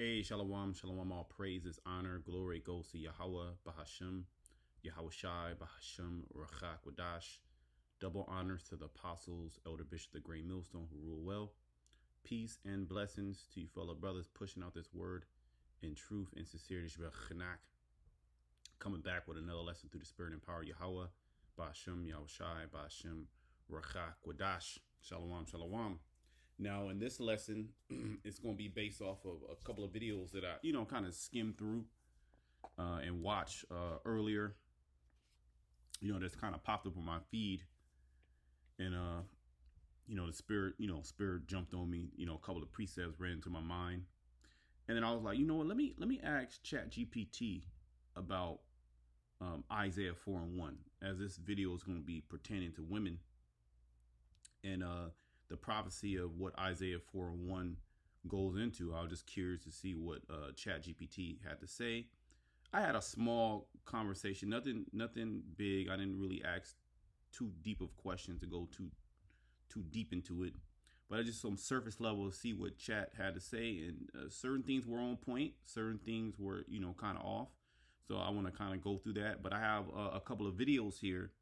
Hey, shalom, shalom, all praises, honor, glory goes to Yahweh, Bahashem, Yahweh Shai, Bahashem, Rachak, Wadash. Double honors to the apostles, Elder Bishop, the Great Millstone, who rule well. Peace and blessings to you fellow brothers pushing out this word in truth and sincerity. Coming back with another lesson through the spirit and power of Yahweh, Bahashem, Yahweh Shai, Bahashem, Rachak, Wadash. Shalom, shalom. Now, in this lesson, it's going to be based off of a couple of videos that I, kind of skimmed through and watched earlier. That's kind of popped up on my feed. And, the spirit jumped on me. A couple of precepts ran into my mind. And then I was like, let me ask ChatGPT about Isaiah 4:1, as this video is going to be pertaining to women. And the prophecy of what Isaiah 4:1 goes into. I was just curious to see what ChatGPT had to say. I had a small conversation, nothing big. I didn't really ask too deep of questions to go too deep into it, but I just some surface level to see what Chat had to say. And certain things were on point, certain things were kind of off. So I want to kind of go through that. But I have a couple of videos here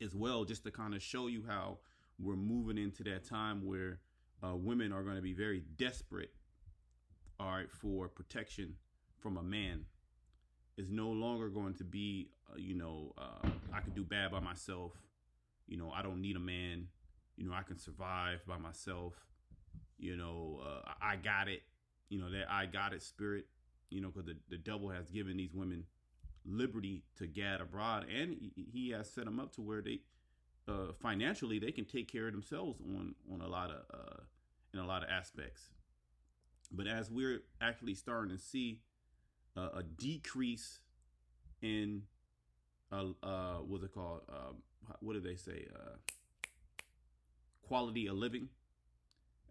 as well, just to kind of show you how we're moving into that time where women are going to be very desperate, all right, for protection from a man. It's no longer going to be, I can do bad by myself. I don't need a man. I can survive by myself. I got it. That I got it spirit, because the devil has given these women liberty to gad abroad, and he has set them up to where they financially they can take care of themselves on a lot of in a lot of aspects. But as we're actually starting to see a decrease in what's it called, what do they say, quality of living,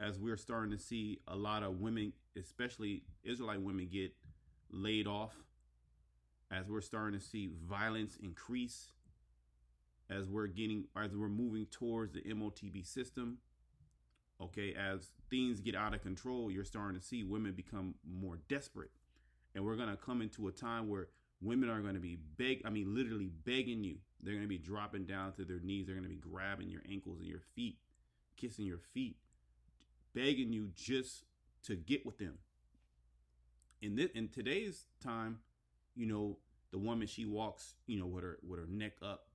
as we're starting to see a lot of women, especially Israelite women, get laid off, as we're starting to see violence increase, as we're moving towards the MOTB system, okay, as things get out of control, you're starting to see women become more desperate. And we're going to come into a time where women are going to be literally begging you. They're going to be dropping down to their knees. They're going to be grabbing your ankles and your feet, kissing your feet, begging you just to get with them. In today's time, the woman, she walks, with her neck up,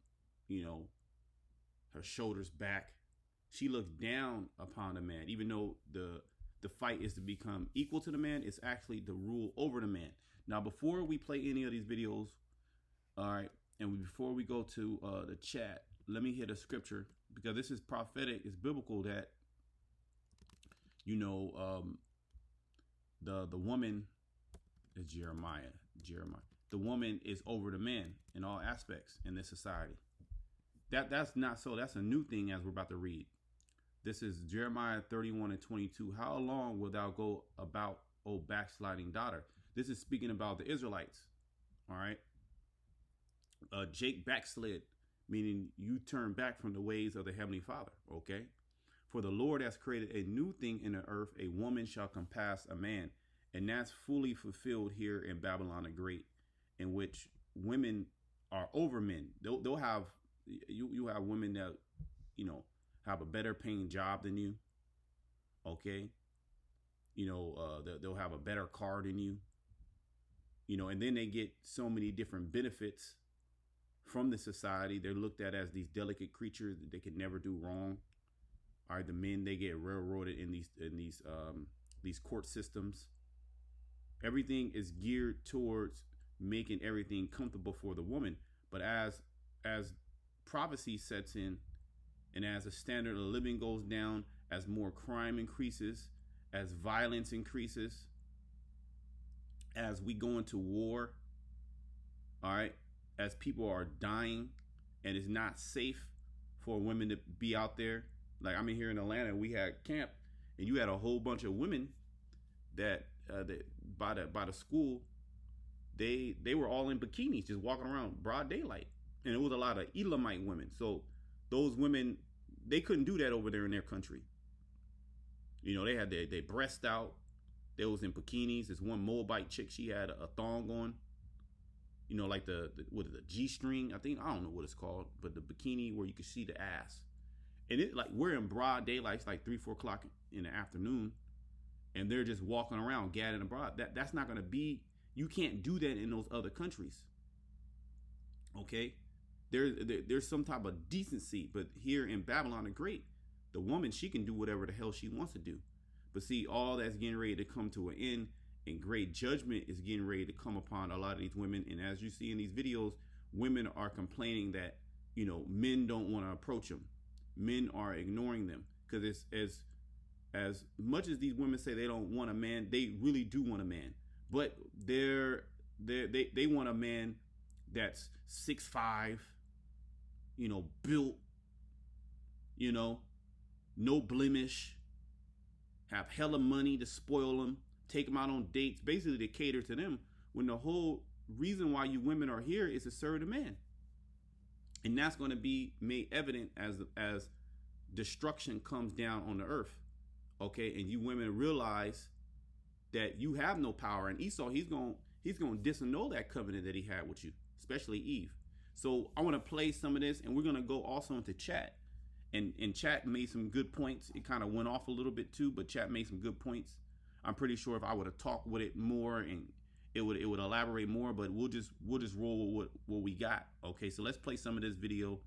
her shoulders back. She looks down upon the man, even though the fight is to become equal to the man. It's actually to rule over the man. Now, before we play any of these videos, all right, and before we go to the chat, let me hit a scripture, because this is prophetic, it's biblical, that the woman is Jeremiah. The woman is over the man in all aspects in this society. That's not so. That's a new thing, as we're about to read. This is Jeremiah 31:22. How long wilt thou go about, O backsliding daughter? This is speaking about the Israelites. All right. Jake backslid, meaning you turn back from the ways of the Heavenly Father. Okay. For the Lord has created a new thing in the earth. A woman shall compass a man. And that's fully fulfilled here in Babylon the Great, in which women are over men. They'll have, you have women that, have a better paying job than you. Okay. They'll have a better car than you, and then they get so many different benefits from the society. They're looked at as these delicate creatures that they can never do wrong. All right. The men, they get railroaded in these court systems. Everything is geared towards making everything comfortable for the woman. But as prophecy sets in, and as the standard of living goes down, as more crime increases, as violence increases, as we go into war, all right, as people are dying and it's not safe for women to be out there. Like, I'm here in Atlanta, we had camp, and you had a whole bunch of women that by the school, they were all in bikinis, just walking around broad daylight. And it was a lot of Elamite women. So those women, they couldn't do that over there in their country. They had their breast out. They was in bikinis. This one Moabite chick, she had a thong on. You know, like the G-string. I don't know what it's called, but the bikini where you could see the ass. And it, like, we're in broad daylight. It's like 3-4 o'clock in the afternoon, and they're just walking around gadding abroad. That's not gonna be. You can't do that in those other countries. Okay, there's some type of decency, but here in Babylon the Great, the woman, she can do whatever the hell she wants to do. But see, all that's getting ready to come to an end, and great judgment is getting ready to come upon a lot of these women. And as you see in these videos, women are complaining that, you know, men don't want to approach them. Men are ignoring them, because it's as much as these women say they don't want a man, they really do want a man. But they want a man that's 6'5", you know, built, you know, no blemish, have hella money to spoil them, take them out on dates, basically to cater to them, when the whole reason why you women are here is to serve the man. And that's going to be made evident as destruction comes down on the earth. Okay, and you women realize that you have no power, and Esau, he's going to disannul that covenant that he had with you, especially Eve. So I want to play some of this, and we're going to go also into chat. And chat made some good points. It kind of went off a little bit too, but chat made some good points. I'm pretty sure if I would have talked with it more, and it would elaborate more, but we'll just roll with what we got. Okay, so let's play some of this video.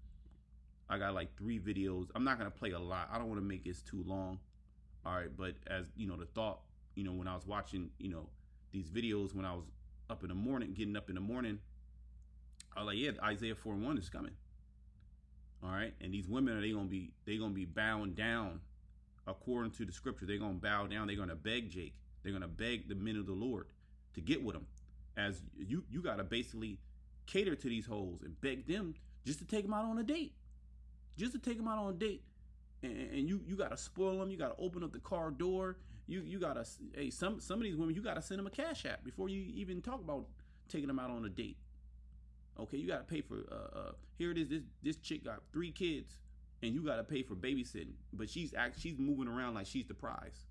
I got like 3 videos. I'm not going to play a lot. I don't want to make this too long. All right, but as you know, the thought, you know, when I was watching, you know, these videos, when I was up in the morning, getting up in the morning, I was like, yeah, Isaiah 4:1 is coming. All right, and these women, they gonna be bowing down according to the scripture. They're gonna bow down. They're gonna beg Jake. They're gonna beg the men of the Lord to get with them. As you gotta basically cater to these hoes and beg them just to take them out on a date, just to take them out on a date. And you gotta spoil them. You gotta open up the car door. You gotta, hey, some of these women, you gotta send them a cash app before you even talk about taking them out on a date. Okay, you gotta pay for here it is. This chick got 3 kids, and you gotta pay for babysitting. But she's moving around like she's the prize.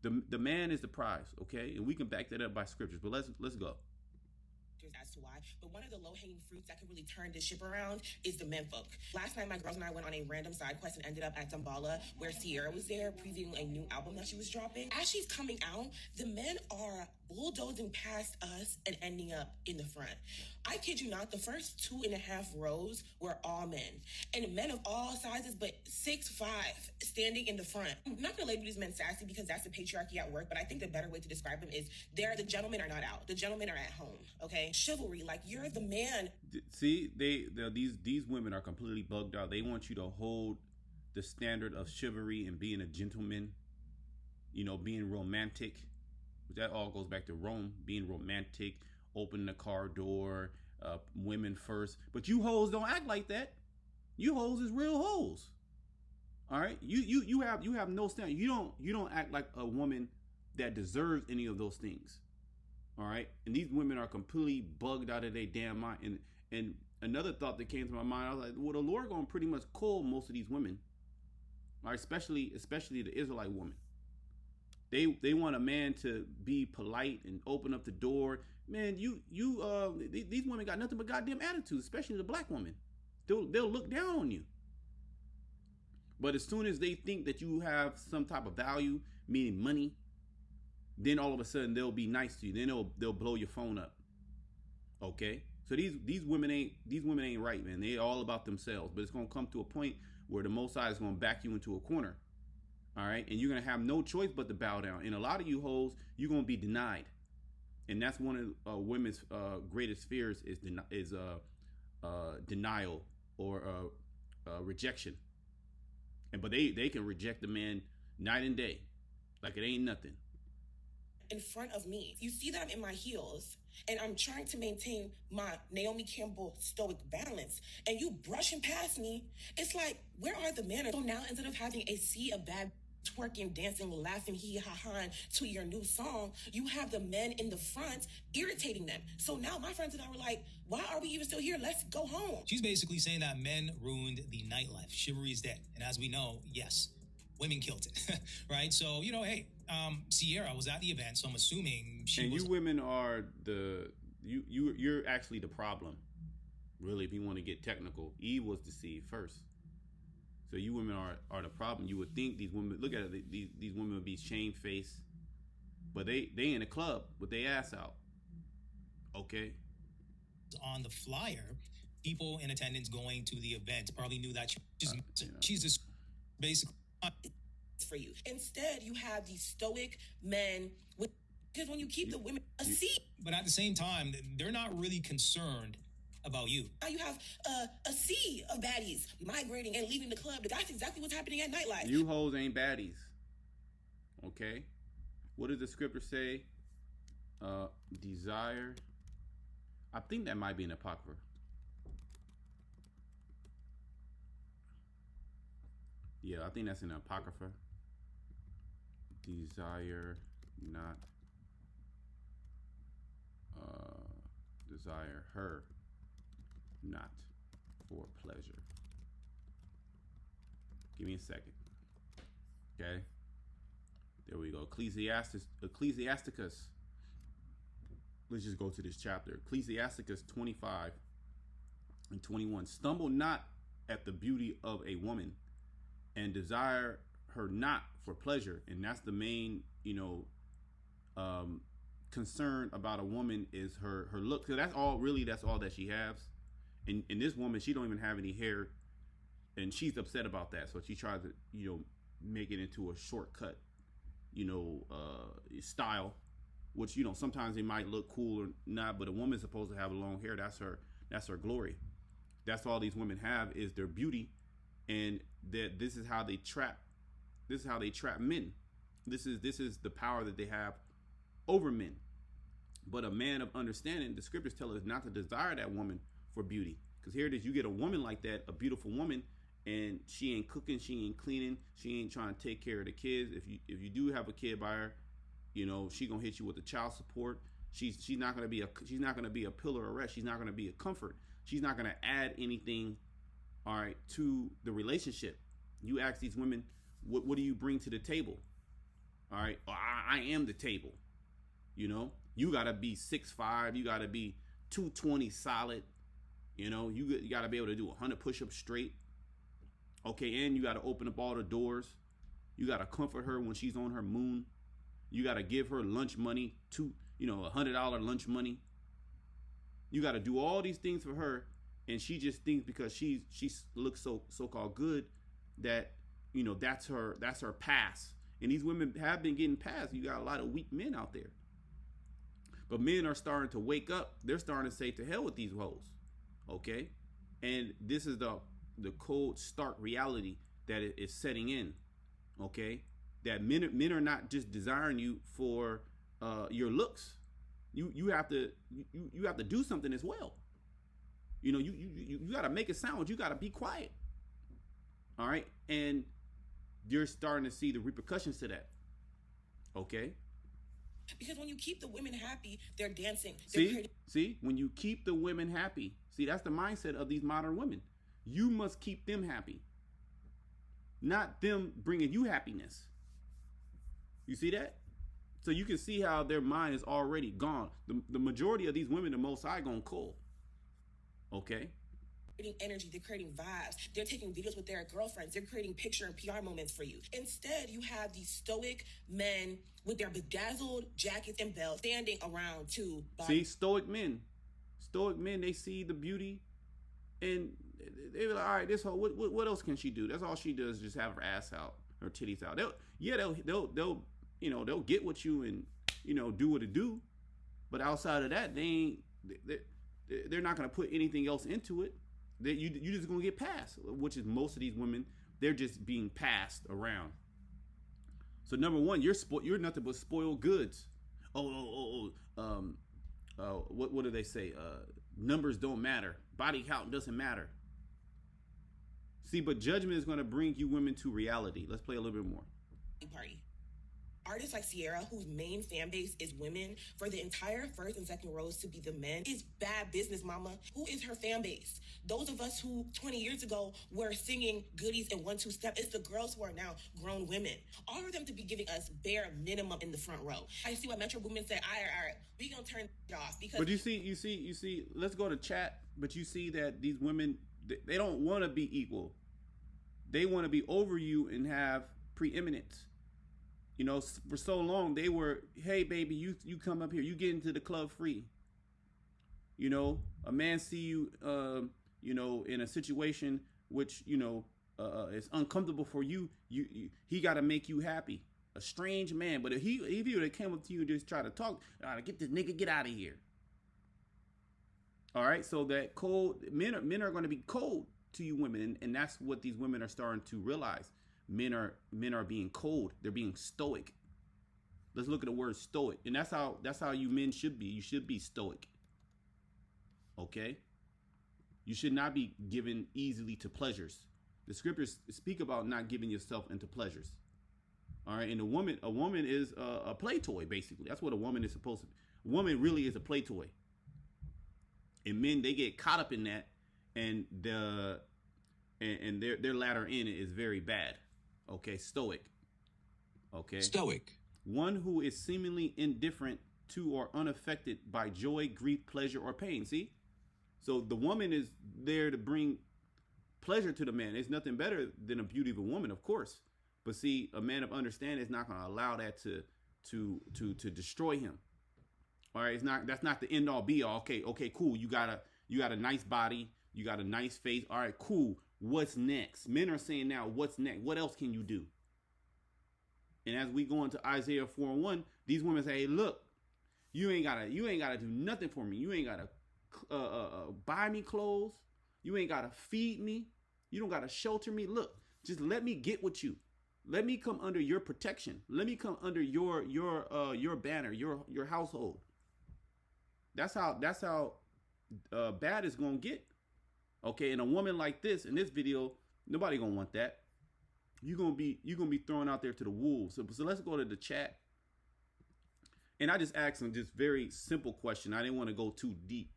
The man is the prize. Okay, and we can back that up by scriptures. But let's go. As to why, but one of the low-hanging fruits that could really turn this ship around is the menfolk. Last night, my girls and I went on a random side quest and ended up at Damballa, where Sierra was there previewing a new album that she was dropping. As she's coming out, the men are bulldozing past us and ending up in the front. I kid you not, the first 2.5 rows were all men, and men of all sizes, but 6'5", standing in the front. I'm not gonna label these men sassy because that's the patriarchy at work, but I think the better way to describe them is the gentlemen are not out. The gentlemen are at home. Okay, chivalry, like you're the man. See, these women are completely bugged out. They want you to hold the standard of chivalry and being a gentleman, you know, being romantic. That all goes back to Rome, being romantic, opening the car door, women first. But you hoes don't act like that. You hoes is real hoes. All right, you have no standard. You don't act like a woman that deserves any of those things. All right, and these women are completely bugged out of their damn mind. And another thought that came to my mind, I was like, well, the Lord gonna pretty much call most of these women, all right, especially the Israelite woman. They want a man to be polite and open up the door. Man, these women got nothing but goddamn attitude, especially the black woman. They'll look down on you. But as soon as they think that you have some type of value, meaning money, then all of a sudden they'll be nice to you. Then they'll blow your phone up. Okay? So these women ain't right, man. They all about themselves. But it's gonna come to a point where the Most High is gonna back you into a corner. All right, and you're gonna have no choice but to bow down. And a lot of you hoes, you're gonna be denied, and that's one of women's greatest fears is denial or rejection. But they can reject the man night and day, like it ain't nothing. In front of me, you see that I'm in my heels, and I'm trying to maintain my Naomi Campbell stoic balance, and you brushing past me. It's like, where are the manners? So now, instead of having a sea of bad twerking, dancing, laughing, hee-ha-ha to your new song, you have the men in the front irritating them. So now my friends and I were like, why are we even still here? Let's go home. She's basically saying that men ruined the nightlife. Chivalry is dead. And as we know, yes, women killed it, right? So, hey, Sierra was at the event, so I'm assuming she and was. you women are you're actually the problem. Really, if you want to get technical, Eve was deceived first. So you women are the problem. You would think these women, look at it, these women would be shamefaced, but they in the club with their ass out. Okay. On the flyer, people in attendance going to the event probably knew that she's just basically for you. Instead, you have these stoic men with, because when you keep the women a seat, but at the same time, they're not really concerned about you. Now you have a sea of baddies migrating and leaving the club. That's exactly what's happening at nightlife. You hoes ain't baddies. Okay? What does the scripture say? Desire. I think that might be an apocrypha. Yeah, I think that's an apocrypha. Desire not desire her not for pleasure. Give me a second. Okay. There we go. Ecclesiasticus. Let's just go to this chapter. Ecclesiasticus 25 and 21. Stumble not at the beauty of a woman, and desire her not for pleasure. And that's the main, concern about a woman is her look. So that's all that she has. And this woman, she don't even have any hair, and she's upset about that. So she tries to, make it into a shortcut, style, which, sometimes it might look cool or not, but a woman's supposed to have long hair. That's her glory. That's all these women have is their beauty. And that this is how they trap men. This is the power that they have over men. But a man of understanding, the scriptures tell us not to desire that woman for beauty. Because here it is, you get a woman like that, a beautiful woman, and she ain't cooking, she ain't cleaning, she ain't trying to take care of the kids. If you do have a kid by her, she gonna hit you with the child support. She's not gonna be a pillar of rest. She's not gonna be a comfort. She's not gonna add anything, all right, to the relationship. You ask these women, what do you bring to the table? All right, I am the table. You gotta be 6'5", you gotta be 220 solid. You gotta be able to do 100 push-ups straight. Okay, and you gotta open up all the doors. You gotta comfort her when she's on her moon. You gotta give her lunch money, $100 lunch money. You gotta do all these things for her, and she just thinks because she looks so-called good that that's her pass. And these women have been getting passed. You got a lot of weak men out there. But men are starting to wake up. They're starting to say, to hell with these hoes. Okay? And this is the cold, stark reality that is setting in. Okay? That men are not just desiring you for your looks. You have to do something as well. You got to make a sound. You got to be quiet. All right? And you're starting to see the repercussions to that. Okay? Because when you keep the women happy, they're dancing. See, when you keep the women happy, that's the mindset of these modern women. You must keep them happy, not them bringing you happiness. You see that? So you can see how their mind is already gone. The majority of these women, the Most High, gonna call. Okay? Creating energy, they're creating vibes, they're taking videos with their girlfriends, they're creating picture and PR moments for you. Instead, you have these stoic men with their bedazzled jackets and belts standing around too. See, stoic men, they see the beauty, and they're like, all right, this whole what else can she do? That's all she does is just have her ass out, her titties out. They'll get with you and do what it do, but outside of that, they're not gonna put anything else into it. You just gonna get passed, which is most of these women. They're just being passed around. So number one, you're nothing but spoiled goods. What do they say? Numbers don't matter. Body count doesn't matter. See, but judgment is gonna bring you women to reality. Let's play a little bit more. Party. artists like Sierra, whose main fan base is women, for the entire first and second rows to be the men is bad business, mama. Who is her fan base? Those of us who 20 years ago were singing goodies and 1-2 step, it's the girls who are now grown women. All of them to be giving us bare minimum in the front row. I see what Metro Boomin said, all right, we gonna turn it off because. But you see, let's go to chat, but you see that these women, they don't want to be equal. They want to be over you and have preeminence. You know, for so long they were, hey baby, you come up here, you get into the club free. You know, a man see you, you know, in a situation which, you know, is uncomfortable for you. He got to make you happy. A strange man, but if he would have came up to you and just try to talk, get this nigga, get out of here. All right, so that cold men are going to be cold to you women, and that's what these women are starting to realize. Men are being cold. They're being stoic. Let's look at the word stoic, and that's how you men should be. You should be stoic. Okay, you should not be given easily to pleasures. The scriptures speak about not giving yourself into pleasures. All right, and a woman is a play toy, basically. That's what a woman is supposed to be. A woman really is a play toy. And men, they get caught up in that, and their latter end is very bad. Okay, stoic. Okay. Stoic. One who is seemingly indifferent to or unaffected by joy, grief, pleasure, or pain. See? So the woman is there to bring pleasure to the man. There's nothing better than the beauty of a woman, of course. But see, a man of understanding is not going to allow that to destroy him. All right, that's not the end all be all. Okay, cool. You got a nice body, you got a nice face. All right, cool. What's next? Men are saying now, what's next? What else can you do? And as we go into Isaiah 4:1, these women say, hey, look, you ain't gotta do nothing for me. You ain't gotta buy me clothes. You ain't gotta feed me. You don't gotta shelter me. Look, just let me get with you. Let me come under your protection. Let me come under your banner, your household. That's how bad it's gonna get. Okay, and a woman like this in this video, nobody gonna want that. You're gonna be thrown out there to the wolves. So let's go to the chat. And I just asked them just very simple question. I didn't want to go too deep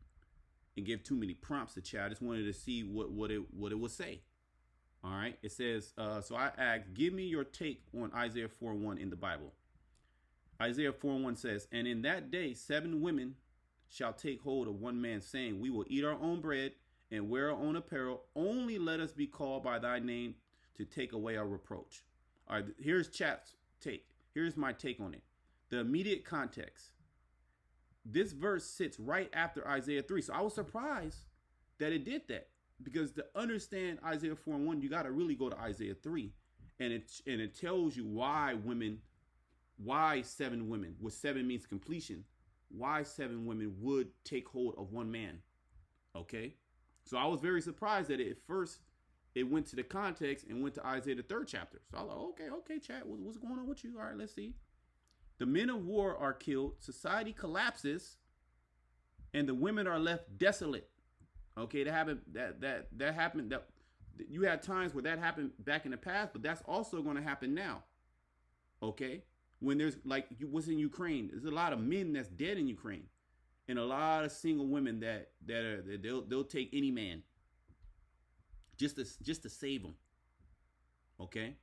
and give too many prompts to chat. I just wanted to see what it would say. All right, it says, so I asked, give me your take on Isaiah 4:1 in the Bible. Isaiah 4:1 says, and in that day, 7 women shall take hold of one man, saying, we will eat our own bread and wear our own apparel. Only let us be called by thy name to take away our reproach. All right, here's chat's take. Here's my take on it. The immediate context. This verse sits right after Isaiah 3. So I was surprised that it did that. Because to understand Isaiah 4:1, you got to really go to Isaiah 3. And it tells you why 7 women, what 7 means completion, why 7 women would take hold of one man. Okay? So I was very surprised that at first it went to the context and went to Isaiah the 3rd chapter. So I was like, okay, chat, what's going on with you? All right, let's see. The men of war are killed, society collapses, and the women are left desolate. Okay, that happened. That happened. That you had times where that happened back in the past, but that's also going to happen now. Okay, when there's like what's in Ukraine, there's a lot of men that's dead in Ukraine, and a lot of single women that they'll take any man just to save them. Okay,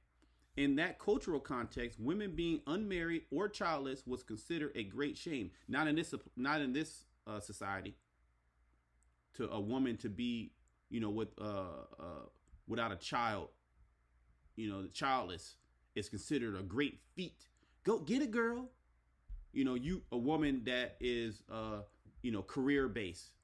in that cultural context, women being unmarried or childless was considered a great shame. Not in this society. To a woman to be, without a child, childless is considered a great feat. Go get it, girl. A woman that is, career based.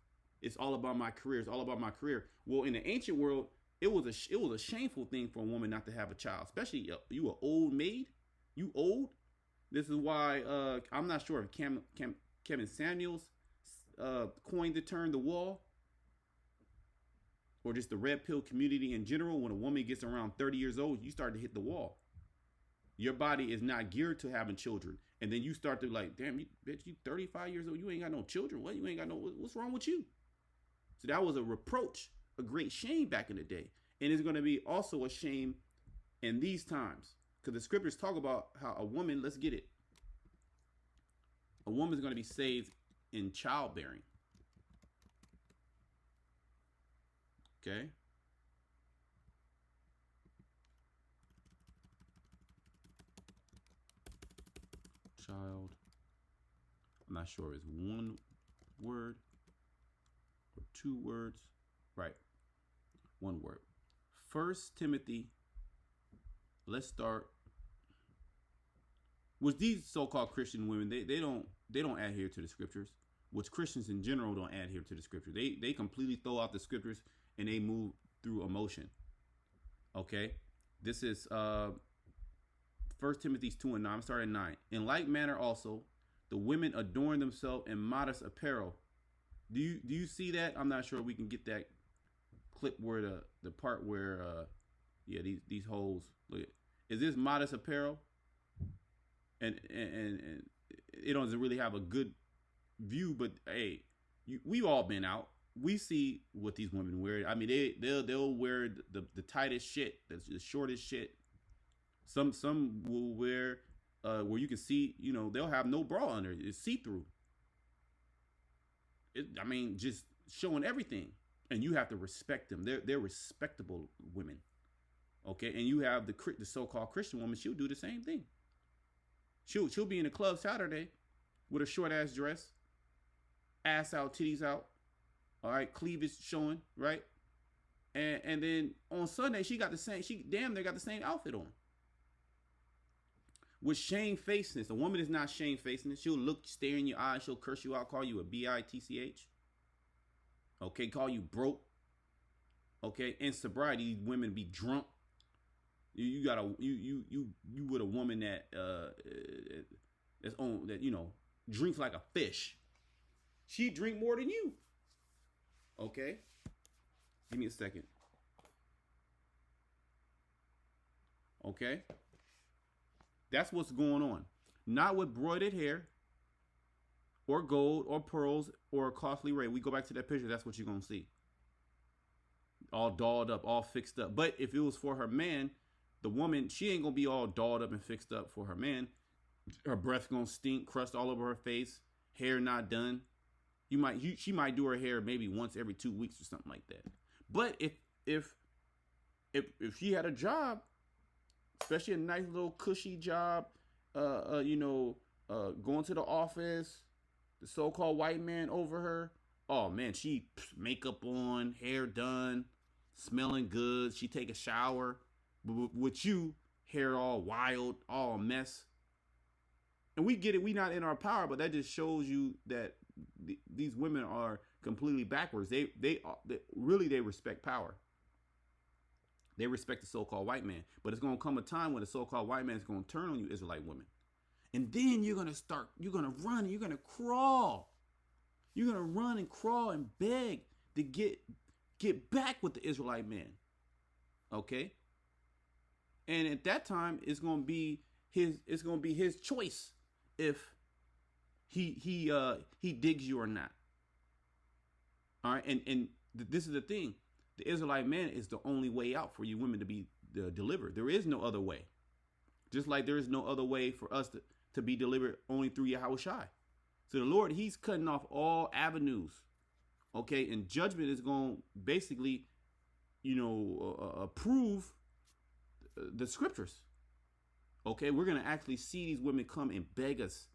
It's all about my career. It's all about my career. Well, in the ancient world, it was a shameful thing for a woman not to have a child, especially you an old maid. You old. This is why I'm not sure if Kevin Samuels coined the term "the wall." Or just the red pill community in general. When a woman gets around 30 years old, you start to hit the wall. Your body is not geared to having children. And then you start to like, damn, you 35 years old, you ain't got no children. What? You ain't got what's wrong with you? So that was a reproach, a great shame back in the day. And it's going to be also a shame in these times. Because the scriptures talk about how a woman, let's get it. woman's going to be saved in childbearing. Okay. Child. I'm not sure it's one word or two words. Right. One word. 1 Timothy. Let's start. With these so-called Christian women, they don't adhere to the scriptures. Which Christians in general don't adhere to the scriptures. They completely throw out the scriptures and they move through emotion. Okay. This is 1 Timothy 2:9. I'm starting at 9. In like manner also, the women adorn themselves in modest apparel. Do you see that? I'm not sure we can get that clip where the part where these hoes look at. Is this modest apparel? And it doesn't really have a good view, but hey, we've all been out. We see what these women wear. I mean, they'll wear the tightest shit, the shortest shit. Some will wear where you can see, they'll have no bra under. It's see through. I mean, just showing everything, and you have to respect them. They're respectable women, okay. And you have the so-called Christian woman. She'll do the same thing. She'll be in the club Saturday with a short ass dress, ass out, titties out, all right, cleavage showing, right? And then on Sunday she got the same. She damn near got the same outfit on. With shamefacedness, a woman is not shamefacedness. She'll look, stare in your eyes. She'll curse you out, call you a bitch. Okay, call you broke. Okay, in sobriety, these women be drunk. You with a woman that that's on that drinks like a fish. She drink more than you. Okay, give me a second. Okay, that's what's going on. Not with broidered hair, or gold, or pearls, or a costly ring. We go back to that picture. That's what you're gonna see. All dolled up, all fixed up. But if it was for her man, the woman, she ain't gonna be all dolled up and fixed up for her man. Her breath gonna stink, crust all over her face, hair not done. She might do her hair maybe once every 2 weeks or something like that. But if she had a job, especially a nice little cushy job, going to the office, the so-called white man over her, oh man, she makeup on, hair done, smelling good. She take a shower. But with you, hair all wild, all a mess. And we get it. We not in our power, but that just shows you that these women are completely backwards. They respect power. They respect the so-called white man. But it's going to come a time when the so-called white man is going to turn on you Israelite women. And then you're going to run, you're going to crawl. You're going to run and crawl and beg to get back with the Israelite man. Okay? And at that time, it's gonna be his choice if he digs you or not. All right, and this is the thing: the Israelite man is the only way out for you women to be delivered. There is no other way. Just like there is no other way for us to be delivered only through Yahushua. So the Lord, He's cutting off all avenues. Okay, and judgment is going to basically, approve the scriptures. Okay, we're going to actually see these women come and beg us.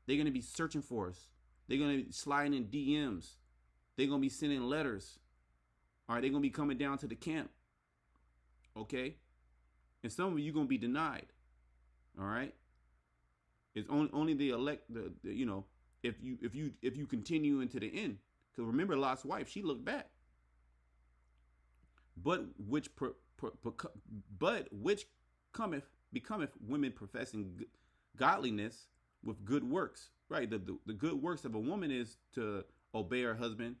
They're going to be searching for us. They're going to be sliding in DMs. They're going to be sending letters. All right, they're going to be coming down to the camp. Okay, and some of you going to be denied. All right, it's only the elect. If you continue into the end, because remember Lot's wife, she looked back. But which becometh women professing godliness with good works. Right, the good works of a woman is to obey her husband.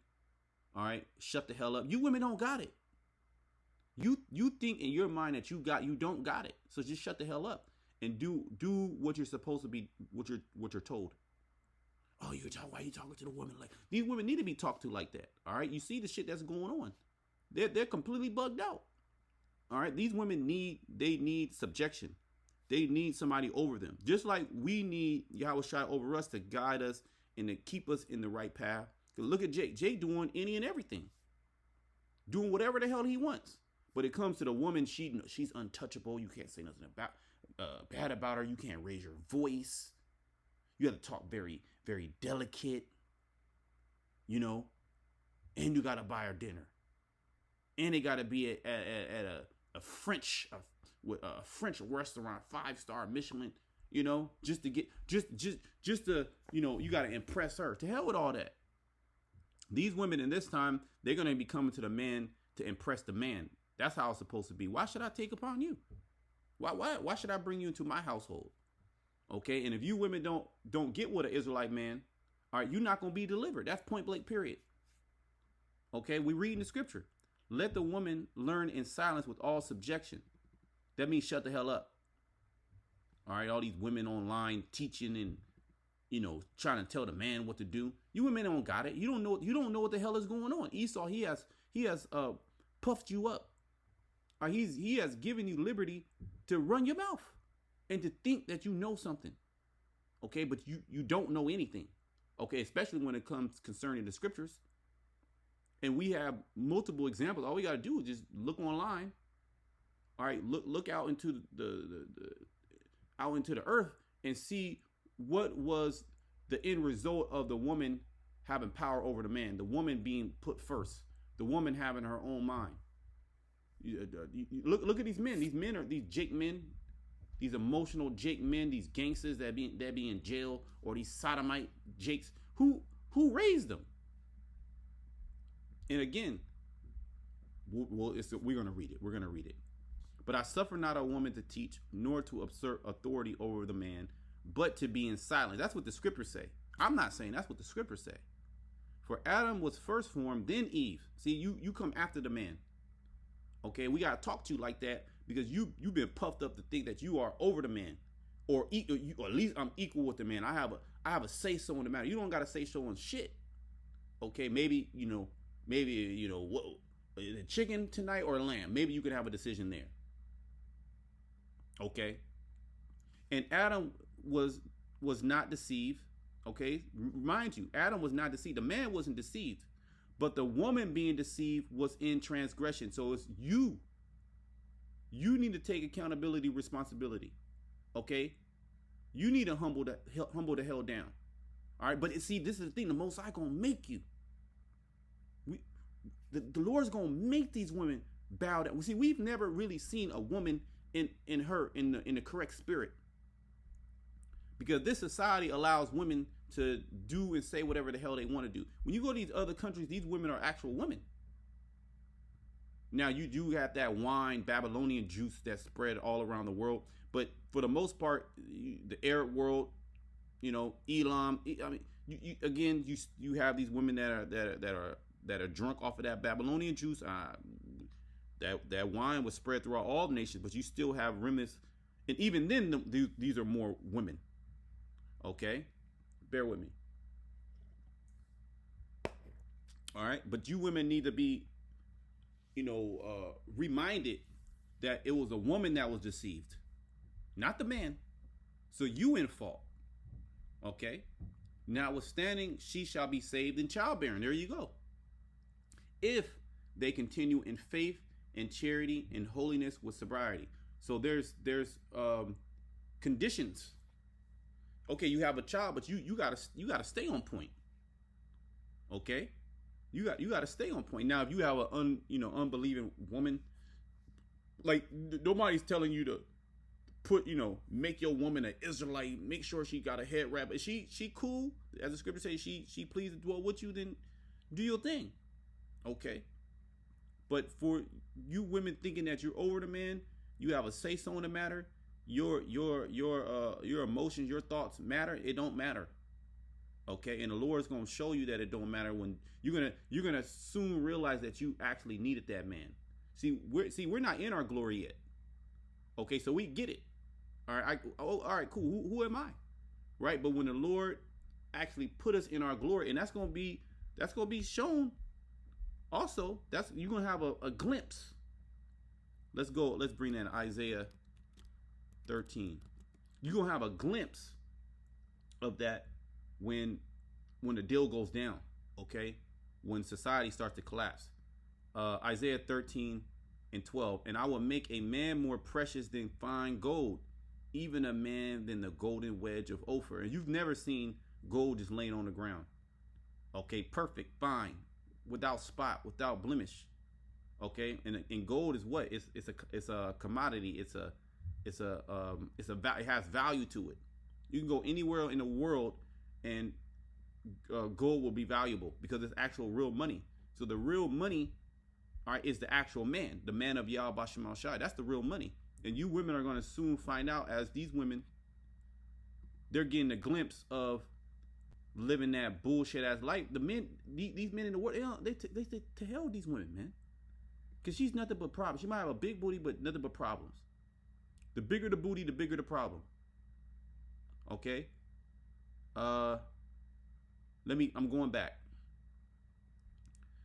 All right, shut the hell up. You women don't got it. You think in your mind that you don't got it. So just shut the hell up and do what you're supposed to be, what you're told. Oh, why are you talking to the woman like these? Women need to be talked to like that. All right, you see the shit that's going on. They're completely bugged out. All right, these women need subjection. They need somebody over them. Just like we need Yahweh Shai over us to guide us and to keep us in the right path. Look at Jake. Jake doing any and everything. Doing whatever the hell he wants. But it comes to the woman, she's untouchable. You can't say nothing bad about her. You can't raise your voice. You have to talk very, very delicate. You know? And you got to buy her dinner. And it got to be at a French restaurant, 5-star Michelin, you know, just to get, just to, you know, you got to impress her. To hell with all that. These women in this time, they're going to be coming to the man to impress the man. That's how it's supposed to be. Why should I take upon you? Why should I bring you into my household? Okay. And if you women don't get with an Israelite man, all right, you're not going to be delivered. That's point blank, period. Okay. We read in the scripture. Let the woman learn in silence with all subjection. That means shut the hell up. All right. All these women online teaching and, you know, trying to tell the man what to do. You women don't got it. You don't know what the hell is going on. Esau, he has puffed you up. He has given you liberty to run your mouth and to think that you know something. Okay, but you don't know anything. Okay, especially when it comes concerning the scriptures. And we have multiple examples. All we got to do is just look online. All right, look out into the earth and see what was the end result of the woman having power over the man, the woman being put first, the woman having her own mind. Look at these men. These men are these Jake men, these emotional Jake men, these gangsters that be in jail, or these sodomite Jakes. Who raised them? And again, we're gonna read it. We're gonna read it. But I suffer not a woman to teach, nor to assert authority over the man, but to be in silence. That's what the scriptures say. I'm not saying that's what the scriptures say. For Adam was first formed, then Eve. See, you come after the man. Okay, we gotta talk to you like that because you've been puffed up to think that you are over the man, or at least I'm equal with the man. I have a say so in the matter. You don't gotta say so on shit. Okay, maybe what, the chicken tonight or lamb. Maybe you could have a decision there. Okay, and Adam was not deceived. Okay, mind you, Adam was not deceived. The man wasn't deceived. But the woman being deceived was in transgression. So it's you. You need to take accountability, responsibility. Okay? You need to humble the hell down. All right? But see, this is the thing. The Most High gonna make you. The Lord's gonna make these women bow down. See, we've never really seen a woman in the correct spirit. Because this society allows women to do and say whatever the hell they want to do. When you go to these other countries, these women are actual women. Now, you do have that wine, Babylonian juice that's spread all around the world. But for the most part, the Arab world, you know, Elam, I mean, you have these women that are drunk off of that Babylonian juice. That wine was spread throughout all nations, but you still have remnants. And even then, these are more women. Okay? Bear with me. All right? But you women need to be, reminded that it was a woman that was deceived, not the man. So you in fault. Okay? Notwithstanding, she shall be saved in childbearing. There you go. If they continue in faith and charity and holiness with sobriety. So there's conditions. Okay, you have a child, but you gotta stay on point. Okay, you gotta stay on point. Now, if you have an unbelieving woman, like nobody's telling you to make your woman an Israelite, make sure she got a head wrap. If she cool, as the scripture says, she pleased to dwell with you, then do your thing. Okay, but for you women thinking that you're over the man, you have a say so in the matter. Your emotions, your thoughts matter. It don't matter. Okay, and the Lord's gonna show you that it don't matter when you're gonna soon realize that you actually needed that man. We're not in our glory yet. Okay, so we get it. All right, all right, cool. Who am I? Right, but when the Lord actually put us in our glory, and that's gonna be shown. Also, you're gonna have a glimpse. Let's go. Let's bring that Isaiah 13. You're going to have a glimpse of that when the deal goes down, okay? When society starts to collapse. Isaiah 13 and 12. And I will make a man more precious than fine gold, even a man than the golden wedge of Ophir. And you've never seen gold just laying on the ground. Okay, perfect, fine, without spot, without blemish. Okay, and gold is what? It's a commodity. It has value to it. You can go anywhere in the world and gold will be valuable because it's actual real money. So the real money, all right, is the actual man, the man of Yahweh Bashem Al Shai. That's the real money. And you women are going to soon find out, as these women, they're getting a glimpse of living that bullshit ass life. The men, these men in the world, they say to hell with these women, man. Because she's nothing but problems. She might have a big booty, but nothing but problems. The bigger the booty, the bigger the problem. Okay? I'm going back.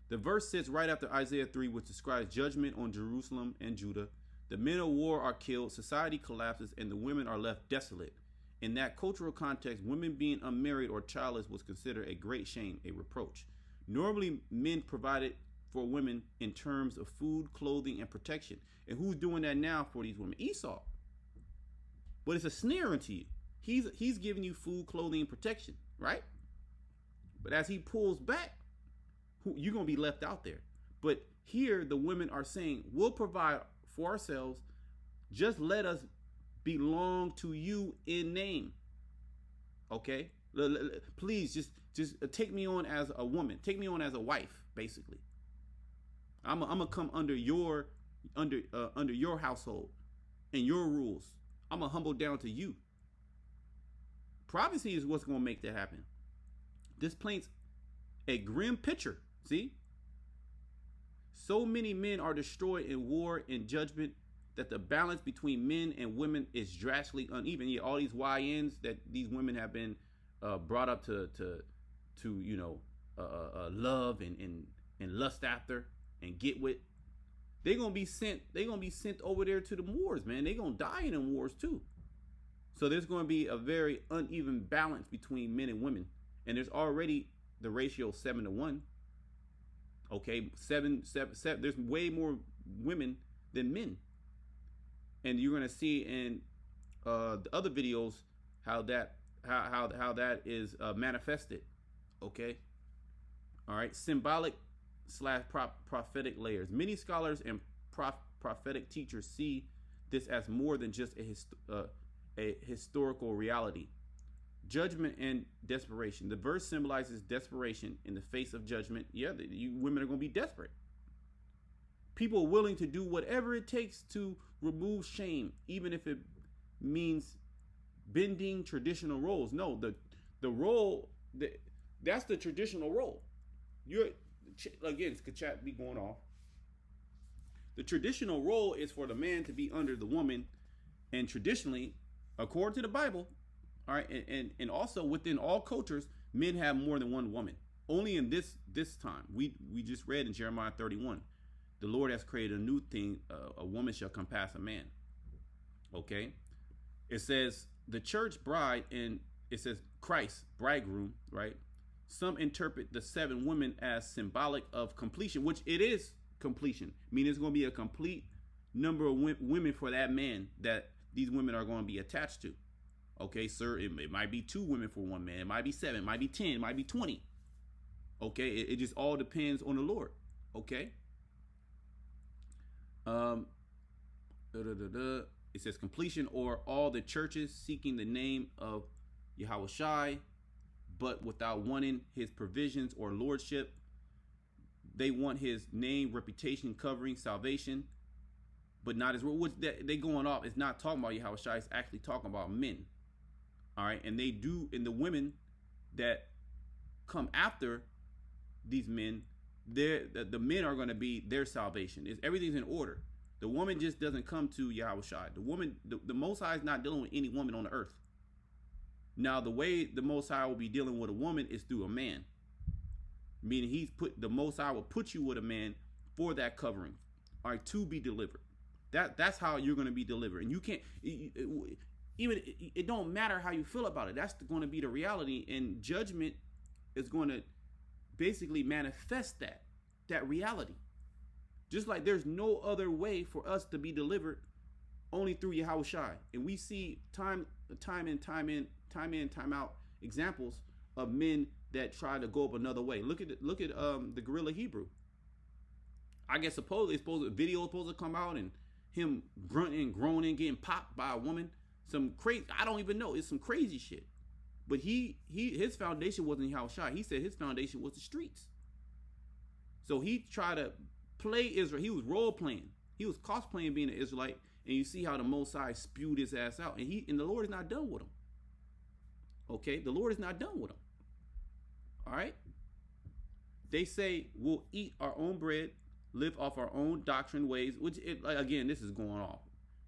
The verse sits right after Isaiah 3, which describes judgment on Jerusalem and Judah. The men of war are killed, society collapses, and the women are left desolate. In that cultural context, women being unmarried or childless was considered a great shame, a reproach. Normally, men provided for women in terms of food, clothing, and protection. And who's doing that now for these women? Esau. But it's a snare unto you. He's giving you food, clothing, and protection, right? But as he pulls back, you're going to be left out there. But here, the women are saying, we'll provide for ourselves. Just let us belong to you in name. Okay? Please, just take me on as a woman. Take me on as a wife, basically. I'm gonna come under your household and your rules. I'm gonna humble down to you. Prophecy is what's gonna make that happen. This paints a grim picture. See? So many men are destroyed in war and judgment that the balance between men and women is drastically uneven. Yeah, all these YNs that these women have been brought up to love and lust after and get with, they're gonna be sent over there to the wars, man. They're gonna die in them wars too. So there's gonna be a very uneven balance between men and women. And there's already the ratio 7-1. Okay, seven. There's way more women than men. And you're gonna see in the other videos how that is manifested. Okay, all right. Symbolic / prophetic layers. Many scholars and prophetic teachers see this as more than just a historical reality. Judgment and desperation. The verse symbolizes desperation in the face of judgment. Yeah, you women are going to be desperate. People are willing to do whatever it takes to remove shame, even if it means bending traditional roles. No, the role, that's the traditional role. Again, chat be going off. The traditional role is for the man to be under the woman, and traditionally, according to the Bible, all right, and also within all cultures, men have more than one woman. Only in this time, we just read in Jeremiah 31, the Lord has created a new thing: a woman shall compass a man. Okay, it says the church bride, and it says Christ bridegroom, right? Some interpret the 7 women as symbolic of completion, which it is completion. Meaning it's going to be a complete number of women for that man that these women are going to be attached to. Okay, sir, it might be 2 women for one man. It might be 7, it might be 10, it might be 20. Okay, it just all depends on the Lord. Okay. It says completion, or all the churches seeking the name of Yahweh Shai, but without wanting his provisions or lordship. They want his name, reputation, covering, salvation, but not his word. Which they going off. It's not talking about Yahweh Shai. It's actually talking about men. All right, and they do, and the women that come after these men, the men are going to be their salvation. Everything's in order. The woman just doesn't come to Yahweh Shai. The woman, the Most High is not dealing with any woman on the earth. Now, the way the Most High will be dealing with a woman is through a man. Meaning the Most High will put you with a man for that covering, all right, to be delivered. That's how you're going to be delivered. And you can't even, it don't matter how you feel about it. That's going to be the reality, and judgment is going to basically manifest that reality. Just like there's no other way for us to be delivered only through Yahushua. And we see time out examples of men that try to go up another way. Look at the gorilla Hebrew. I guess supposedly a video supposed to come out and him grunting, groaning, getting popped by a woman. Some crazy, I don't even know. It's some crazy shit. But his foundation wasn't Yahushua. He said his foundation was the streets. So he tried to play Israel. He was role playing. He was cosplaying being an Israelite. And you see how the Most High spewed his ass out. And the Lord is not done with him. Okay? The Lord is not done with him. All right? They say we'll eat our own bread, live off our own doctrine ways, which, again, this is going off.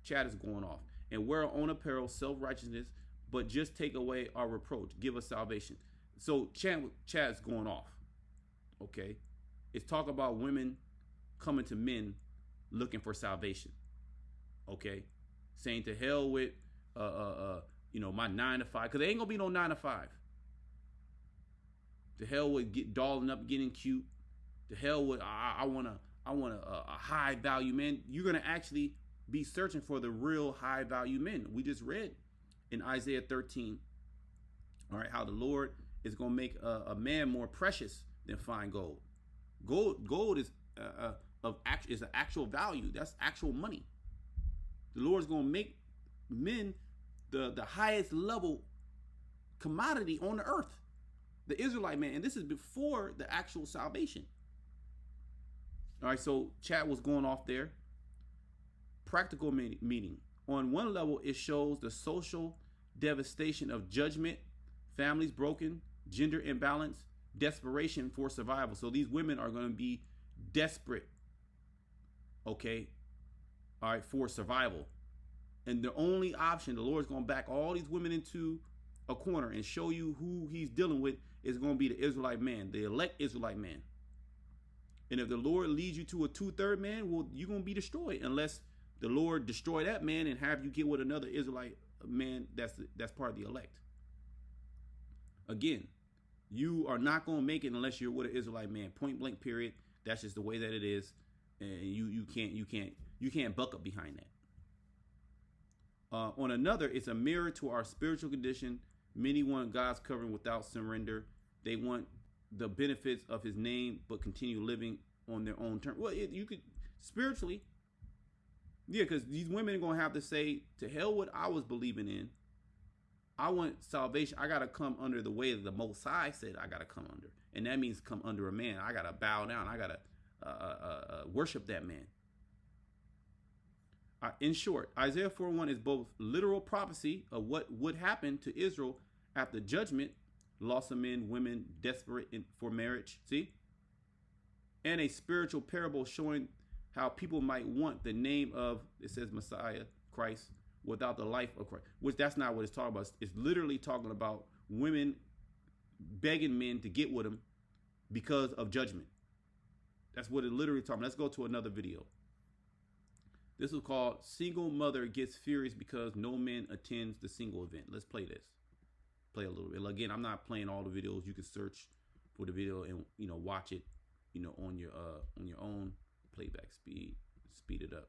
Chat is going off. And wear our own apparel, self-righteousness, but just take away our reproach. Give us salvation. So chat's going off. Okay? It's talk about women coming to men looking for salvation. Okay? Saying to hell with my 9 to 5, because there ain't gonna be no 9 to 5. To hell with dolling up, getting cute. To hell with I want a high value man. You're gonna actually be searching for the real high value men. We just read in Isaiah 13, all right, how the Lord is gonna make a man more precious than fine gold. Gold is is an actual value. That's actual money. The Lord's gonna make men the highest level commodity on the earth. The Israelite man, and this is before the actual salvation. All right, so chat was going off there. Practical meaning. On one level, it shows the social devastation of judgment, families broken, gender imbalance, desperation for survival. So these women are going to be desperate, okay, all right, for survival. And the only option, the Lord's going to back all these women into a corner and show you who he's dealing with, is going to be the Israelite man, the elect Israelite man. And if the Lord leads you to a 2/3 man, well, you're going to be destroyed unless the Lord destroy that man and have you get with another Israelite man that's part of the elect. Again, you are not going to make it unless you're with an Israelite man. Point blank, period. That's just the way that it is, and you can't buck up behind that. On another, it's a mirror to our spiritual condition. Many want God's covering without surrender. They want the benefits of his name, but continue living on their own terms. Well, you could spiritually, yeah, because these women are going to have to say, to hell what I was believing in. I want salvation. I got to come under the way that the Most High said I got to come under. And that means come under a man. I got to bow down. I got to worship that man. In short, Isaiah 4:1 is both literal prophecy of what would happen to Israel after judgment, loss of men, women, desperate for marriage, see? And a spiritual parable showing how people might want the name of, it says Messiah, Christ, without the life of Christ, which that's not what it's talking about. It's literally talking about women begging men to get with them because of judgment. That's what it literally talking about. Let's go to another video. This is called Single Mother Gets Furious Because No Man Attends the Single Event. Let's play this. Play a little bit. Again, I'm not playing all the videos. You can search for the video and watch it, on your own playback speed. Speed it up.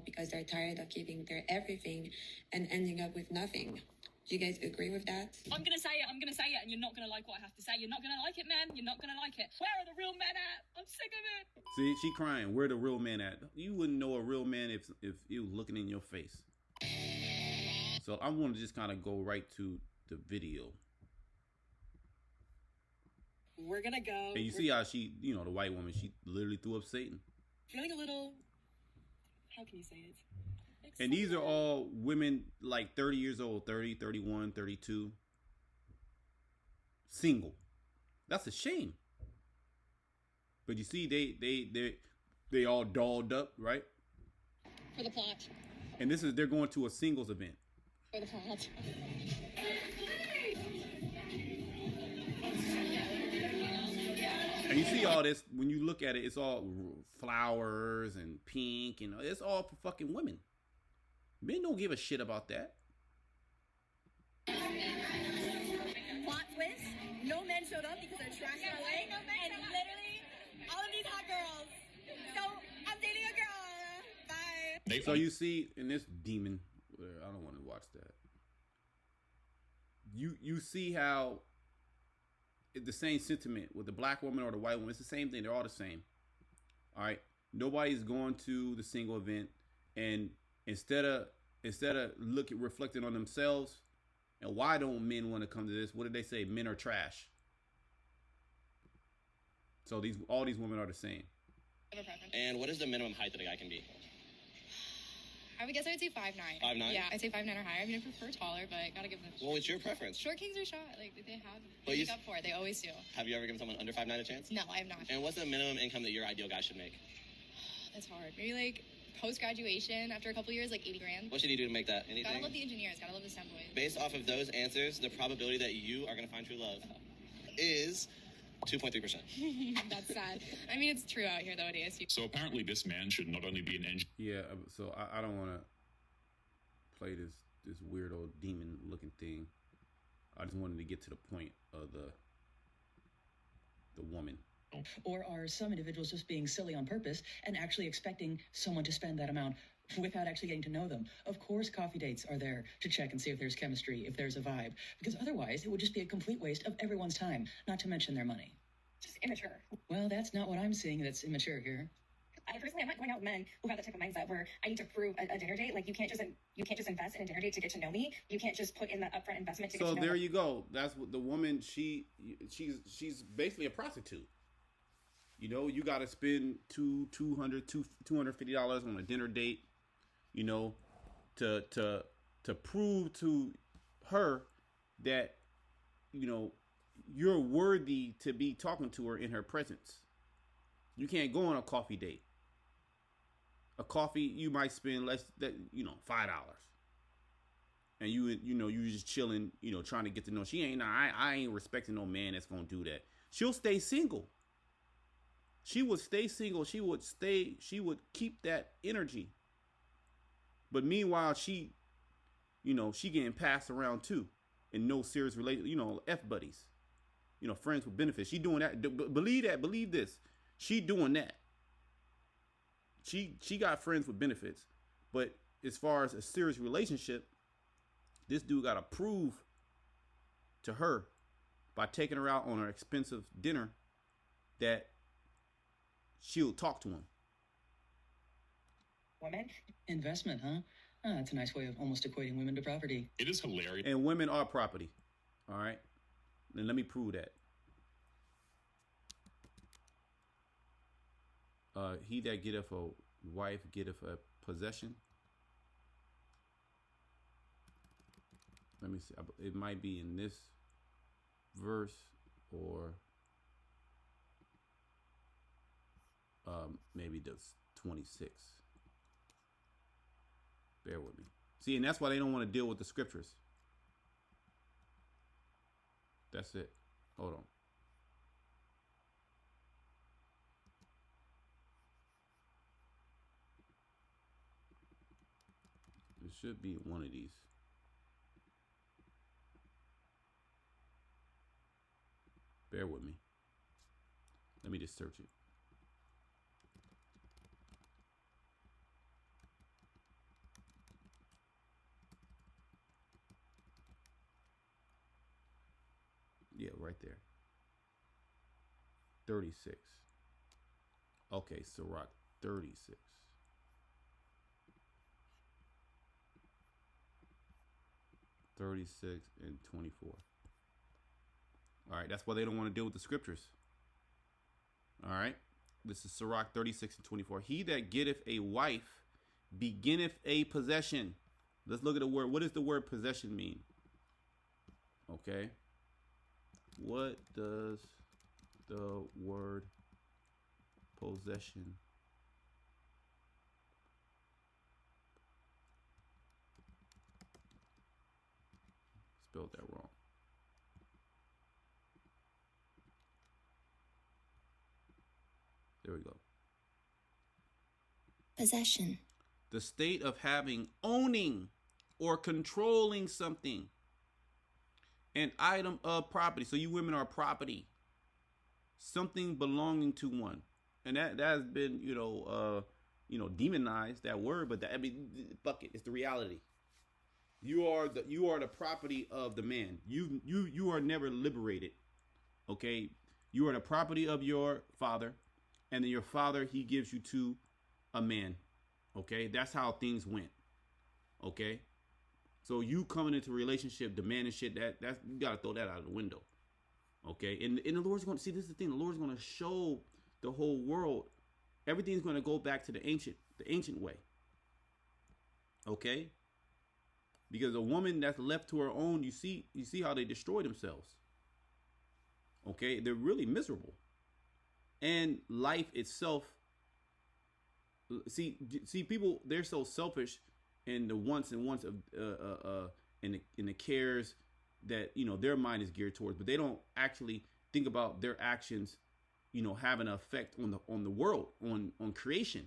Because they're tired of giving their everything and ending up with nothing. Do you guys agree with that? I'm going to say it, and you're not going to like what I have to say. You're not going to like it, man. You're not going to like it. Where are the real men at? I'm sick of it. See, she crying. Where the real man at? You wouldn't know a real man if he was looking in your face. So I want to just kind of go right to the video. We're going to go. And you see how she, the white woman, she literally threw up Satan. Feeling a little, how can you say it? And these are all women like 30 years old, 30, 31, 32. Single. That's a shame. But you see, they all dolled up, right? For the plot. And they're going to a singles event. For the plot. And you see all this, when you look at it, it's all flowers and pink, and it's all for fucking women. Men don't give a shit about that. Plot twist, no men showed up because they're trash in LA, and literally all of these hot girls. So I'm dating a girl. Bye. So you see in this demon, I don't want to watch that. You see how the same sentiment with the black woman or the white woman. It's the same thing. They're all the same. All right. Nobody's going to the single event, and instead of reflecting on themselves, and why don't men want to come to this? What did they say? Men are trash. So all these women are the same. And what is the minimum height that a guy can be? I would guess I would say 5'9". 5'9"? Yeah, I'd say 5'9" or higher. I mean, I prefer taller, but gotta give them. Well, what's your preference? Short kings are shot. Like they have. But They make up for it. They always do. Have you ever given someone under 5'9" a chance? No, I have not. And what's the minimum income that your ideal guy should make? It's hard. Maybe like post graduation, after a couple years, like 80 grand. What should he do to make that? Anything? Gotta love the engineers. Gotta love the STEM boys. Based off of those answers, the probability that you are gonna find true love is 2.3%. That's sad. I mean, it's true out here though at ASU. So apparently, this man should not only be an engineer. Yeah. So I don't want to play this weirdo demon looking thing. I just wanted to get to the point of the woman. Or are some individuals just being silly on purpose and actually expecting someone to spend that amount without actually getting to know them? Of course, coffee dates are there to check and see if there's chemistry, if there's a vibe, because otherwise it would just be a complete waste of everyone's time, not to mention their money. Just immature. Well, that's not what I'm seeing that's immature here. I personally am not going out with men who have that type of mindset where I need to prove a dinner date. Like you can't just invest in a dinner date to get to know me. You can't just put in that upfront investment to get to know me. So there you go. That's what the woman. She's basically a prostitute. You know, you got to spend $250 on a dinner date. You know, to prove to her that you're worthy to be talking to her in her presence. You can't go on a coffee date. A coffee, you might spend less than, $5. And you just chilling, trying to get to know. I ain't respecting no man that's going to do that. She'll stay single. She would stay single. She would keep that energy. But meanwhile, she getting passed around too. And no serious related, F buddies. Friends with benefits. She doing that. Believe that. Believe this. She doing that. She got friends with benefits. But as far as a serious relationship, this dude got to prove to her by taking her out on an expensive dinner that she'll talk to him. Women? Investment, huh? That's a nice way of almost equating women to property. It is hilarious. And women are property. All right? And let me prove that. He that getteth a wife getteth a possession. Let me see. It might be in this verse or maybe the 26. Bear with me. See, and that's why they don't want to deal with the scriptures. That's it. Hold on. It should be one of these. Bear with me. Let me just search it. Yeah, right there. 36. Okay, Sirach 36. And 24. All right, that's why they don't want to deal with the scriptures. All right, this is Sirach 36 and 24. He that getteth a wife beginneth a possession. Let's look at the word. What does the word possession mean? Okay. What does the word possession spelled that wrong? Possession. The state of having, owning, or controlling something. An item of property. So you women are property. Something belonging to one. And that has been, demonized, that word, but fuck it, it's the reality. You are the property of the man. You are never liberated. Okay? You are the property of your father, and then your father, he gives you to a man. Okay? That's how things went. Okay? So you coming into a relationship, demanding shit, that's you gotta throw that out of the window. Okay? And the Lord's gonna see, this is the thing, the Lord's gonna show the whole world. Everything's gonna go back to the ancient way. Okay? Because a woman that's left to her own, you see how they destroy themselves. Okay? They're really miserable. And life itself, see people, they're so selfish in the wants of in the cares that their mind is geared towards, but they don't actually think about their actions having an effect on the world, on creation.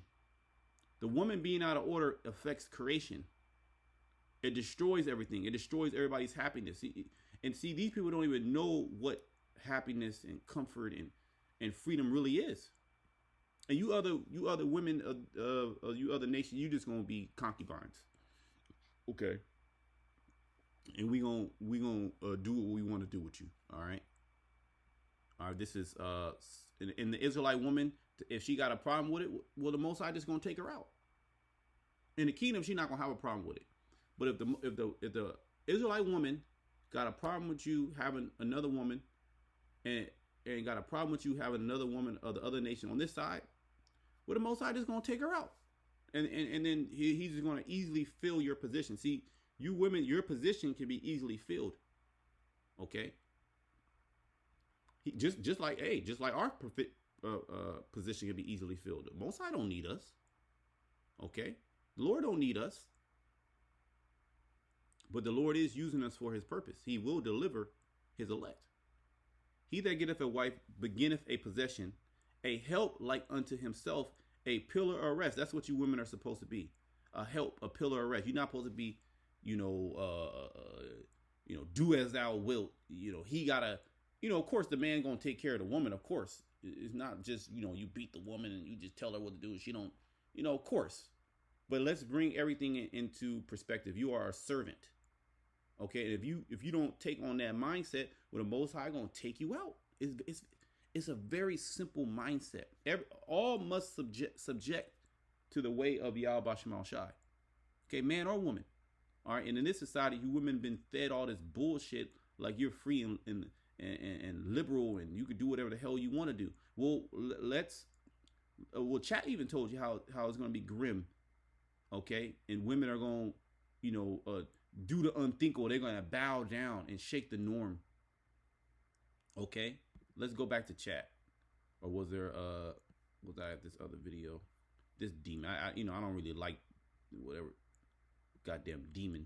The woman being out of order affects creation. It destroys everything. It destroys everybody's happiness. See, these people don't even know what happiness and comfort and freedom really is. And you other women, you other nations, you just gonna be concubines. Okay. And we gonna do what we want to do with you. All right. All right. This is in the Israelite woman. If she got a problem with it, well, the Most High just gonna take her out. In the kingdom, she's not gonna have a problem with it. But if the Israelite woman got a problem with you having another woman, and got a problem with you having another woman of the other nation on this side, well, the Most High just gonna take her out, and then he's just gonna easily fill your position. See, you women, your position can be easily filled. Okay. Just like our position can be easily filled. The Most High don't need us. Okay, the Lord don't need us. But the Lord is using us for his purpose. He will deliver his elect. He that getteth a wife beginneth a possession, a help like unto himself, a pillar of rest. That's what you women are supposed to be. A help, a pillar of rest. You're not supposed to be, do as thou wilt. He gotta, of course the man gonna take care of the woman, of course. It's not just, you beat the woman and you just tell her what to do and she don't, of course. But let's bring everything into perspective. You are a servant. Okay, and if you don't take on that mindset, well, the Most High gonna take you out. It's a very simple mindset. All must subject to the way of Yahweh Shemal Shai. Okay, man or woman. All right, and in this society, you women been fed all this bullshit like you're free and liberal and you can do whatever the hell you want to do. Well, chat even told you how it's gonna be grim. Okay, and women are gonna do the unthinkable. They're gonna bow down and shake the norm. Okay, let's go back to chat. Or was there was I at this other video? This demon, I don't really like whatever goddamn demon.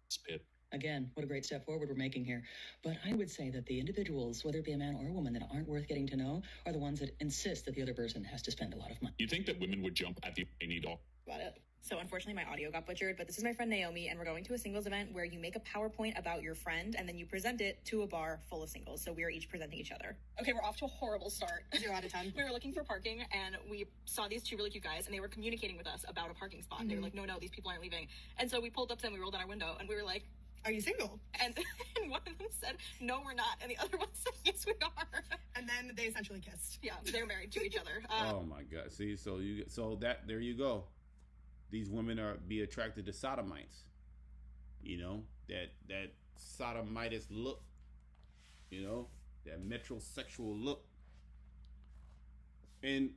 Spit. Again, what a great step forward we're making here. But I would say that the individuals, whether it be a man or a woman, that aren't worth getting to know are the ones that insist that the other person has to spend a lot of money. You think that women would jump at the need all? About it. So unfortunately my audio got butchered, but this is my friend Naomi, and we're going to a singles event where you make a PowerPoint about your friend and then you present it to a bar full of singles. So we are each presenting each other. Okay, we're off to a horrible start. 0 out of 10. We were looking for parking and we saw these two really cute guys and they were communicating with us about a parking spot. Mm-hmm. They were like, no, these people aren't leaving. And so we pulled up to them, we rolled down our window and we were like, are you single? And one of them said, no, we're not. And the other one said, yes, we are. And then they essentially kissed. Yeah, they're married to each other. Oh my God. See, there you go. These women be attracted to sodomites. That sodomitous look, that metrosexual look. And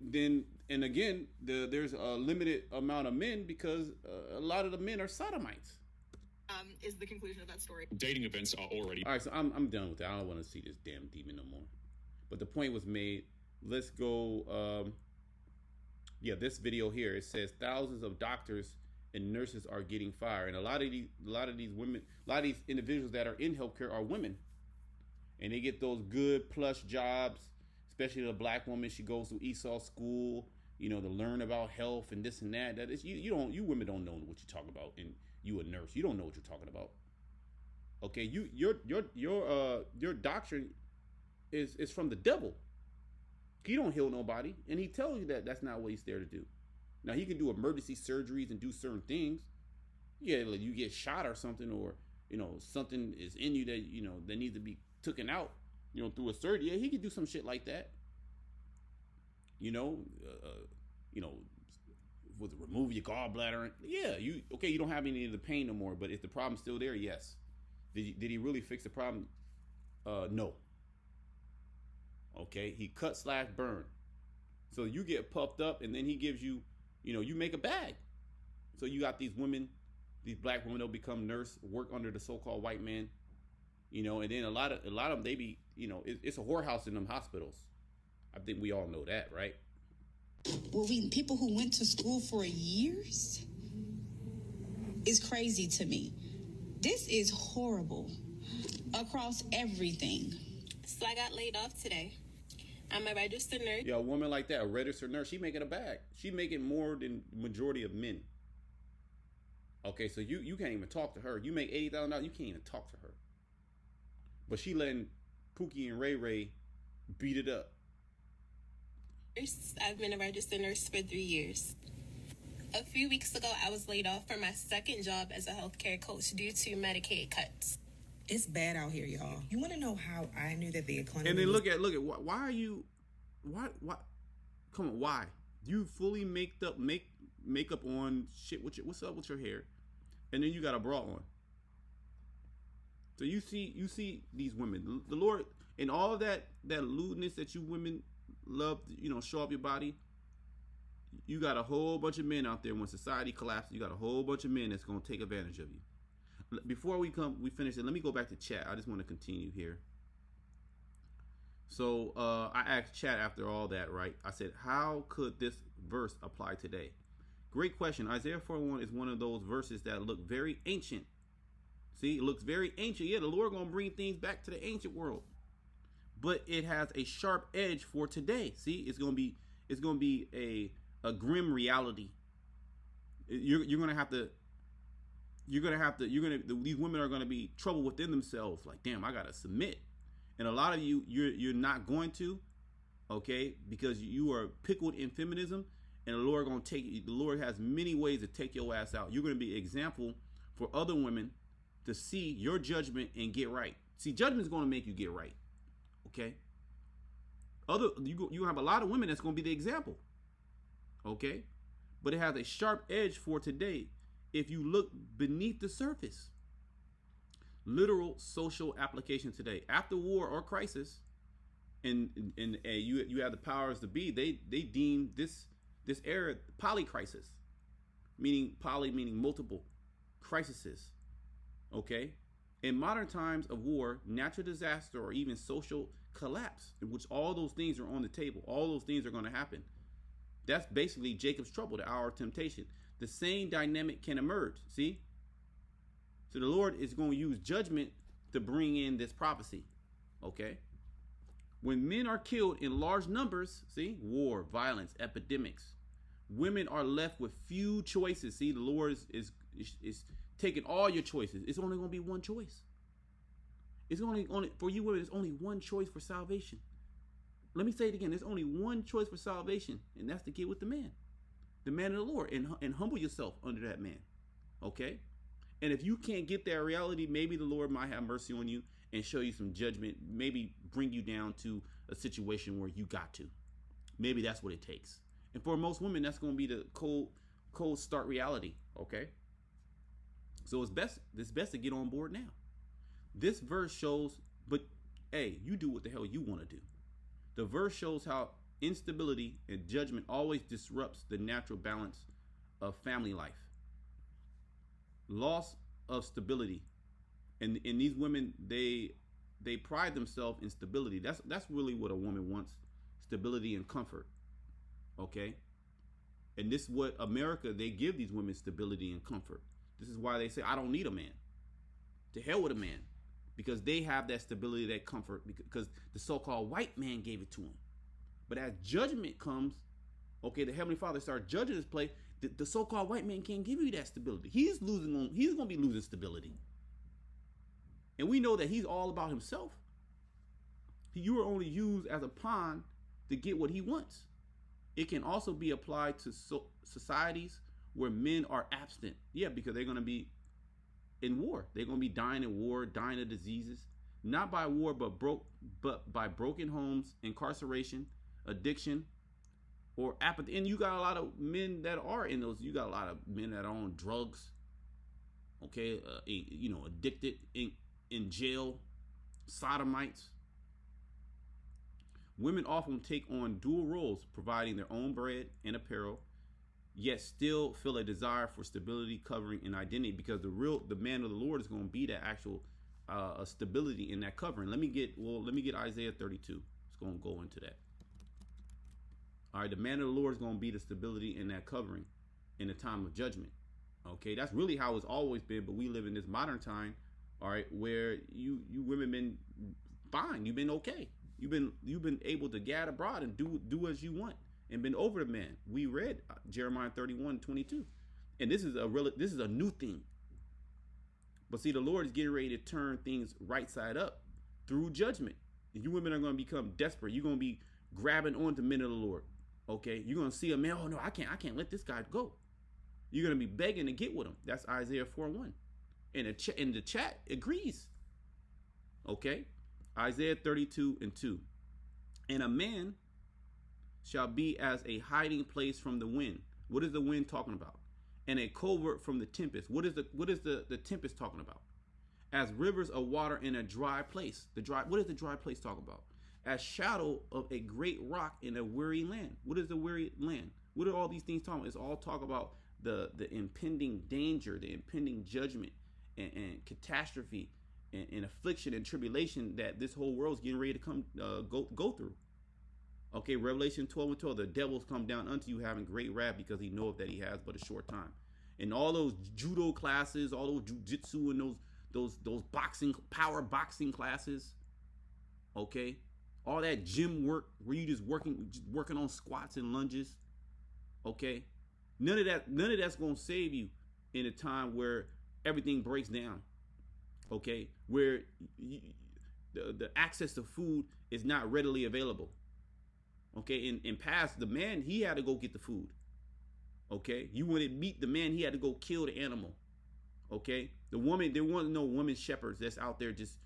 again, there's a limited amount of men because a lot of the men are sodomites. Is the conclusion of that story. Dating events are already... All right, so I'm done with that. I don't want to see this damn demon no more. But the point was made. Let's go... this video here, it says thousands of doctors and nurses are getting fired, and a lot of these women, a lot of these individuals that are in healthcare are women, and they get those good plush jobs. Especially the black woman, she goes to Esau school, to learn about health and this and that. That is, you women don't know what you're talking about, and you a nurse, you don't know what you're talking about. Okay, your doctrine is from the devil. He don't heal nobody, and he tells you that that's not what he's there to do. Now he can do emergency surgeries and do certain things. Yeah, like you get shot or something, or something is in you that that needs to be taken out, through a surgery. Yeah, he can do some shit like that. Was it remove your gallbladder? Yeah, you don't have any of the pain no more. But is the problem still there? Yes. Did he really fix the problem? No. Okay, he cut/burn. So you get puffed up, and then he gives you, you make a bag. So you got these women, these black women, they'll become nurse, work under the so-called white man, and then a lot of them, they be, it's a whorehouse in them hospitals. I think we all know that, right? Well, people who went to school for years is crazy to me. This is horrible across everything. So I got laid off today. I'm a registered nurse. Yeah, a woman like that, a registered nurse, she making a bag. She making more than the majority of men. Okay, so you can't even talk to her. You make $80,000, you can't even talk to her. But she letting Pookie and Ray Ray beat it up. I've been a registered nurse for 3 years. A few weeks ago, I was laid off from my second job as a healthcare coach due to Medicaid cuts. It's bad out here, y'all. You want to know how I knew that the economy? And then look at why are you? Why? Come on, why? You fully make makeup on shit. What's up with your hair? And then you got a bra on. So you see these women, the Lord, and all that lewdness that you women love, show off your body. You got a whole bunch of men out there. When society collapses, you got a whole bunch of men that's gonna take advantage of you. Before we finish it, let me go back to chat. I just want to continue here. So I asked chat after all that, right? I said, how could this verse apply today? Great question. Isaiah 41 is one of those verses that look very ancient. See, it looks very ancient. Yeah, the Lord gonna bring things back to the ancient world, but it has a sharp edge for today. See, it's gonna be a grim reality. These women are gonna be trouble within themselves. Like, damn, I gotta submit. And a lot of you're not going to, okay, because you are pickled in feminism, and the Lord has many ways to take your ass out. You're gonna be an example for other women to see your judgment and get right. See, judgment is gonna make you get right, okay? You have a lot of women that's gonna be the example, okay? But it has a sharp edge for today if you look beneath the surface. Literal social application today. After war or crisis, and you have the powers to be, they deem this era polycrisis, meaning multiple crises. Okay? In modern times of war, natural disaster, or even social collapse, in which all those things are on the table, all those things are going to happen. That's basically Jacob's trouble, the hour of temptation. The same dynamic can emerge. See? So the Lord is going to use judgment to bring in this prophecy. Okay? When men are killed in large numbers, see, war, violence, epidemics, women are left with few choices. See, the Lord is taking all your choices. It's only going to be one choice. It's only for you women, it's only one choice for salvation. Let me say it again. There's only one choice for salvation, and that's to get with the man of the Lord, and humble yourself under that man. Okay? And if you can't get that reality, maybe the Lord might have mercy on you and show you some judgment, maybe bring you down to a situation where you got to. Maybe that's what it takes. And for most women, that's going to be the cold start reality, okay? So it's best to get on board now. This verse shows, but hey, you do what the hell you want to do. The verse shows how instability and judgment always disrupts the natural balance of family life. Loss of stability, and these women, they pride themselves in stability. That's really what a woman wants: stability and comfort. Okay, and this is what America, they give these women: stability and comfort. This is why they say, I don't need a man. To hell with a man, because they have that stability, that comfort, because the so-called white man gave it to them. But as judgment comes, Okay, the Heavenly Father starts judging this place. The so-called white man can't give you that stability. He's going to be losing stability. And we know that he's all about himself. You are only used as a pawn to get what he wants. It can also be applied to societies where men are absent. Yeah, because they're going to be in war. They're going to be dying in war, dying of diseases. Not by war, but by broken homes, incarceration, addiction, or apathy. And you got a lot of men that are in those. You got a lot of men that are on drugs. Okay, addicted, in jail, sodomites. Women often take on dual roles, providing their own bread and apparel, yet still feel a desire for stability, covering, and identity, because the man of the Lord is going to be that actual stability in that covering. Let me get Isaiah 32. It's going to go into that. All right, the man of the Lord is going to be the stability in that covering in the time of judgment. Okay, that's really how it's always been, but we live in this modern time, all right, where you women been fine. You've been okay. You've been able to gad abroad and do as you want and been over the man. We read Jeremiah 31:22, and this is a new thing. But see, the Lord is getting ready to turn things right side up through judgment. And you women are going to become desperate. You're going to be grabbing onto men of the Lord. Okay, you're going to see a man. Oh no, I can't let this guy go. You're going to be begging to get with him. That's Isaiah 4:1, and the chat agrees. Okay. Isaiah 32:2. And a man shall be as a hiding place from the wind. What is the wind talking about? And a covert from the tempest. What is the tempest talking about? As rivers of water in a dry place. What is the dry place talking about? As shadow of a great rock in a weary land. What is the weary land? What are all these things talking about? It's all talk about the impending danger, the impending judgment and catastrophe and affliction and tribulation that this whole world's getting ready to come go through. Okay, Revelation 12:12, the devils come down unto you having great wrath, because he knoweth that he has but a short time. And all those judo classes, all those jujitsu and those power boxing classes, okay, all that gym work where you just working on squats and lunges, okay, none of that's gonna save you in a time where everything breaks down. Okay, where the access to food is not readily available. Okay, in past, the man, he had to go get the food. Okay, you wanted meat, the man, he had to go kill the animal. Okay, the woman, there wasn't no woman shepherds that's out there just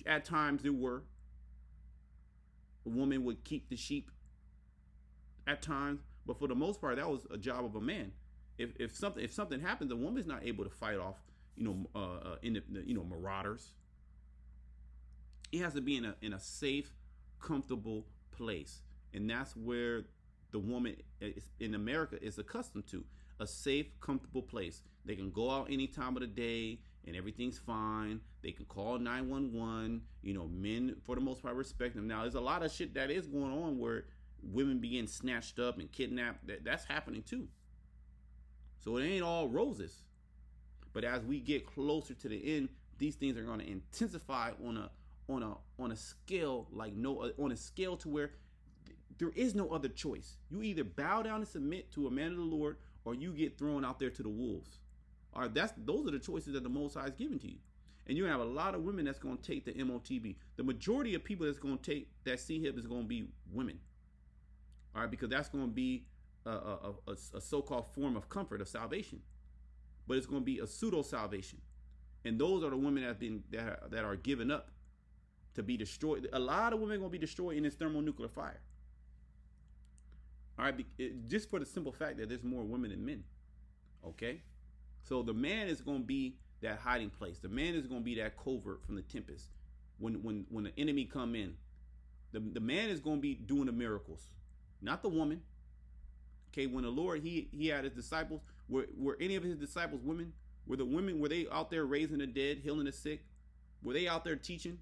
at times there were. A woman would keep the sheep at times, but for the most part, that was a job of a man. If something happens, the woman's not able to fight off, marauders. It has to be in a safe, comfortable place, and that's where the woman in America is accustomed to, a safe, comfortable place. They can go out any time of the day, and everything's fine. They can call 911. Men for the most part respect them. Now, there's a lot of shit that is going on where women being snatched up and kidnapped. That's happening too. So it ain't all roses. But as we get closer to the end, these things are going to intensify on a scale on a scale to where there is no other choice. You either bow down and submit to a man of the Lord, or you get thrown out there to the wolves. All right, those are the choices that the Most High is giving to you. And you're going to have a lot of women that's going to take the MOTB. The majority of people that's going to take that CHIP is going to be women. All right, because that's going to be a so-called form of comfort, of salvation, but it's going to be a pseudo salvation, and those are the women that are given up to be destroyed. A lot of women are going to be destroyed in this thermonuclear fire. All right, just for the simple fact that there's more women than men. Okay, so the man is going to be that hiding place. The man is going to be that covert from the tempest. When the enemy come in, the man is going to be doing the miracles, not the woman. Okay, when the Lord, he had his disciples, were any of his disciples women? Were they out there raising the dead, healing the sick? Were they out there teaching?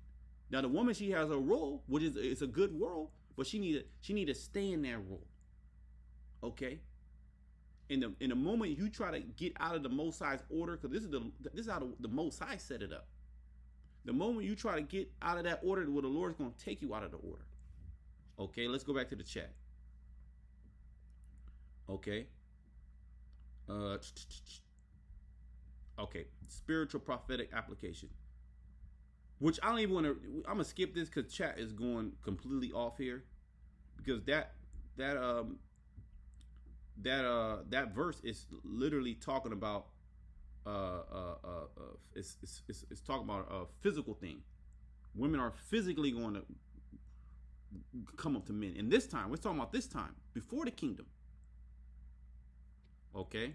Now the woman, she has a role, which is it's a good role, but she need to stay in that role. Okay. In the moment you try to get out of the Most High's order, because this is how the Most High set it up. The moment you try to get out of that order, well, the Lord's going to take you out of the order. Okay, let's go back to the chat. Okay. Okay, spiritual prophetic application. Which I don't even want to. I'm gonna skip this because chat is going completely off here, because that verse is literally talking about it's talking about a physical thing. Women are physically going to come up to men, and this time we're talking about this time before the kingdom. Okay.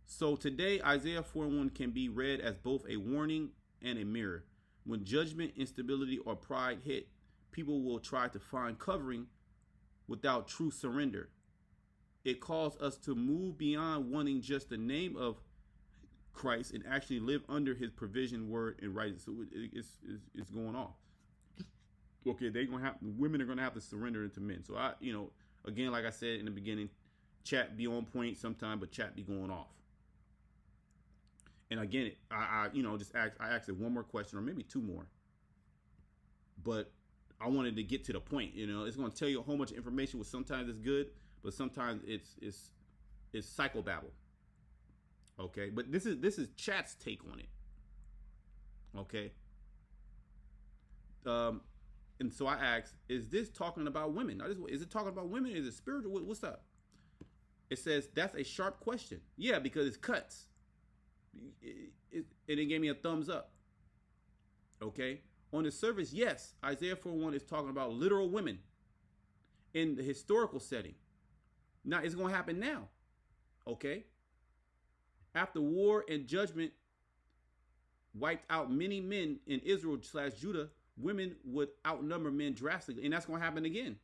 So today Isaiah 4:1 can be read as both a warning and a mirror. When judgment, instability, or pride hit, people will try to find covering without true surrender. It calls us to move beyond wanting just the name of Christ and actually live under his provision, word, and righteousness. So it's going off. Okay, women are gonna have to surrender into men. So again, like I said in the beginning, chat be on point sometime, but chat be going off. And again, I asked it one more question or maybe two more, but I wanted to get to the point. It's going to tell you a whole bunch of information, which sometimes is good, but sometimes it's psychobabble. Okay, but this is chat's take on it. Okay. And so I asked, is this talking about women? Is it talking about women? Is it spiritual? What's up? It says that's a sharp question. Yeah, because it cuts. And it gave me a thumbs up. Okay. On the surface, yes, Isaiah 4:1 is talking about literal women in the historical setting. Now it's going to happen now. Okay. After war and judgment wiped out many men in Israel/Judah, women would outnumber men drastically, and that's going to happen again.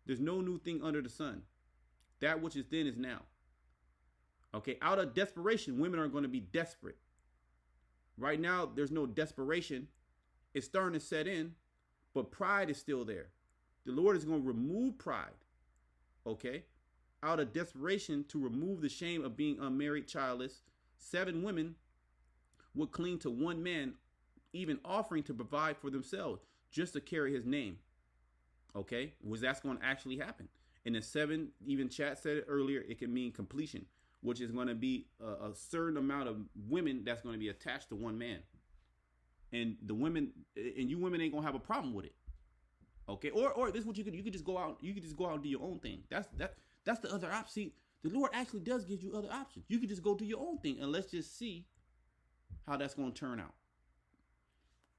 There's no new thing under the sun. That which is then is now. Okay, out of desperation, women are going to be desperate. Right now, there's no desperation. It's starting to set in, but pride is still there. The Lord is going to remove pride. Okay, out of desperation to remove the shame of being unmarried, childless, 7 women would cling to one man, even offering to provide for themselves just to carry his name. Okay, that's going to actually happen. And the 7, even chat said it earlier, it can mean completion, which is going to be a certain amount of women that's going to be attached to one man. And the women, and you women ain't going to have a problem with it. Okay, or this is what you could just go out, and do your own thing. That's the other option. See, the Lord actually does give you other options. You could just go do your own thing, and let's just see how that's going to turn out.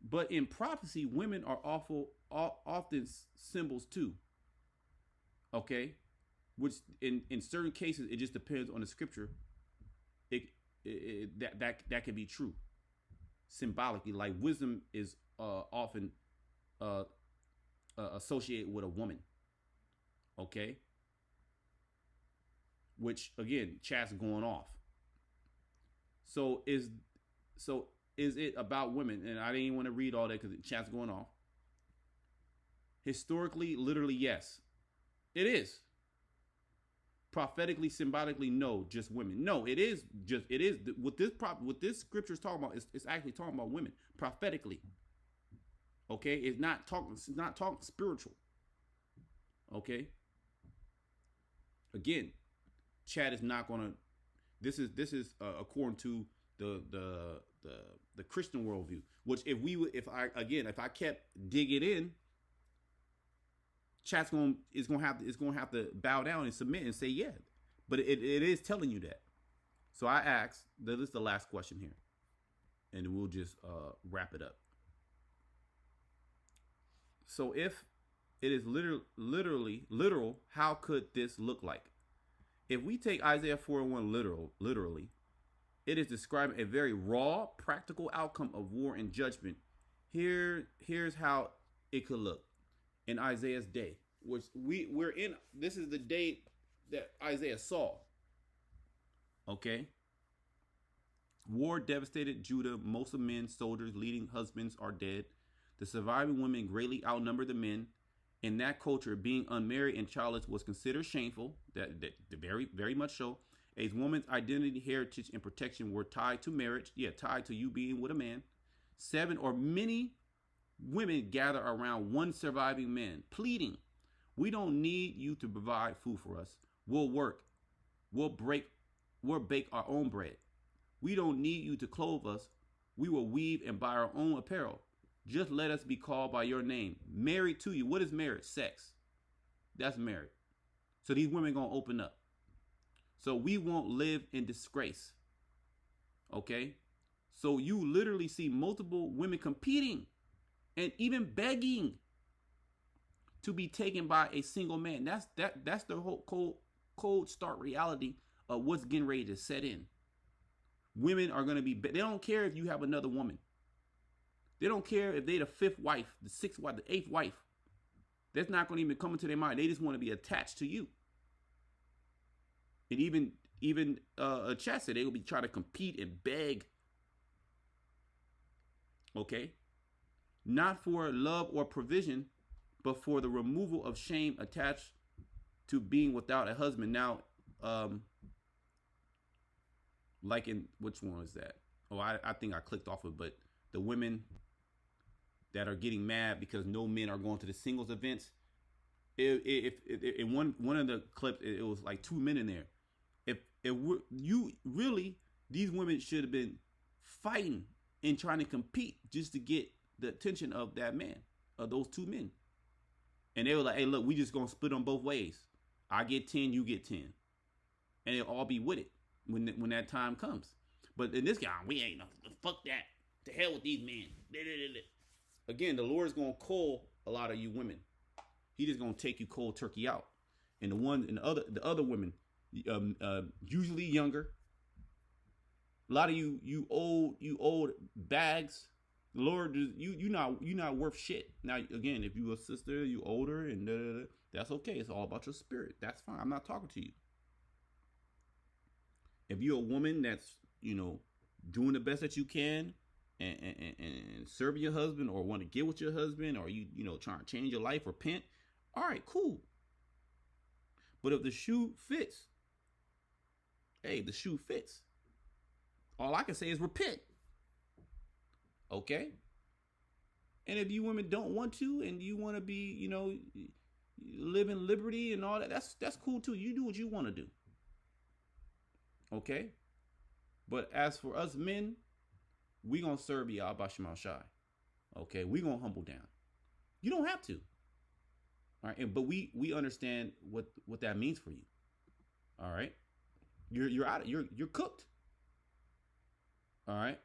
But in prophecy, women are often symbols too. Okay, which in certain cases it just depends on the scripture. That can be true symbolically. Like wisdom is often associated with a woman. Okay, which again, chat's going off. So is it about women? And I didn't want to read all that because chat's going off. Historically, literally, yes. It is. Prophetically, symbolically, no, just women. No, it is what this scripture is talking about. It's actually talking about women prophetically. Okay, it's not talking spiritual. Okay. Again, chat is not gonna. This is according to the Christian worldview. Which if I kept digging in, chat's is gonna have to bow down and submit and say yeah, but it is telling you that. So I asked. This is the last question here, and we'll just wrap it up. So if it is literal, how could this look like? If we take Isaiah 4:1 literally, it is describing a very raw, practical outcome of war and judgment. Here's how it could look in Isaiah's day, which we're in. This is the day that Isaiah saw. Okay. War devastated Judah. Most of men, soldiers, leading husbands are dead. The surviving women greatly outnumber the men. In that culture, being unmarried and childless was considered shameful. That very, very much so. A woman's identity, heritage, and protection were tied to marriage. Yeah, tied to you being with a man. 7 or many women gather around one surviving man, pleading, "We don't need you to provide food for us. We'll work. We'll bake our own bread. We don't need you to clothe us. We will weave and buy our own apparel. Just let us be called by your name. Married to you." What is marriage? Sex. That's married. So these women gonna open up. So we won't live in disgrace. Okay? So you literally see multiple women competing and even begging to be taken by a single man. That's the whole cold start reality of what's getting ready to set in. Women are gonna be, they don't care if you have another woman. They don't care if they the fifth wife, the sixth wife, the eighth wife. That's not gonna even come into their mind. They just want to be attached to you. And even Chat said they will be trying to compete and beg. Okay? Not for love or provision, but for the removal of shame attached to being without a husband. Now, like in, which one was that? Oh, I think I clicked off it, but the women that are getting mad because no men are going to the singles events. If in one of the clips, it was like 2 men in there. These women should have been fighting and trying to compete just to get the attention of that man, of those 2 men. And they were like, "Hey, look, we just gonna split on both ways. I get 10, you get 10, and they'll all be with it when that time comes." But in this guy, we ain't fuck that. To hell with these men. Again, the Lord is gonna call a lot of you women. He just gonna take you cold turkey out. And the other women, usually younger. A lot of you old bags. The Lord, you not worth shit. Now again, if you a sister, you older and that's okay. It's all about your spirit. That's fine. I'm not talking to you. If you're a woman that's doing the best that you can and serving your husband, or want to get with your husband, or you trying to change your life, repent. All right, cool. But if the shoe fits, hey, the shoe fits. All I can say is repent. Okay? And if you women don't want to, and you want to be, live in liberty and all that, that's cool too. You do what you want to do. Okay? But as for us men, we gonna serve y'all by Shemal Shai. Okay? We gonna humble down. You don't have to. All right? But we understand what that means for you. All right? You're out. You're cooked. All right?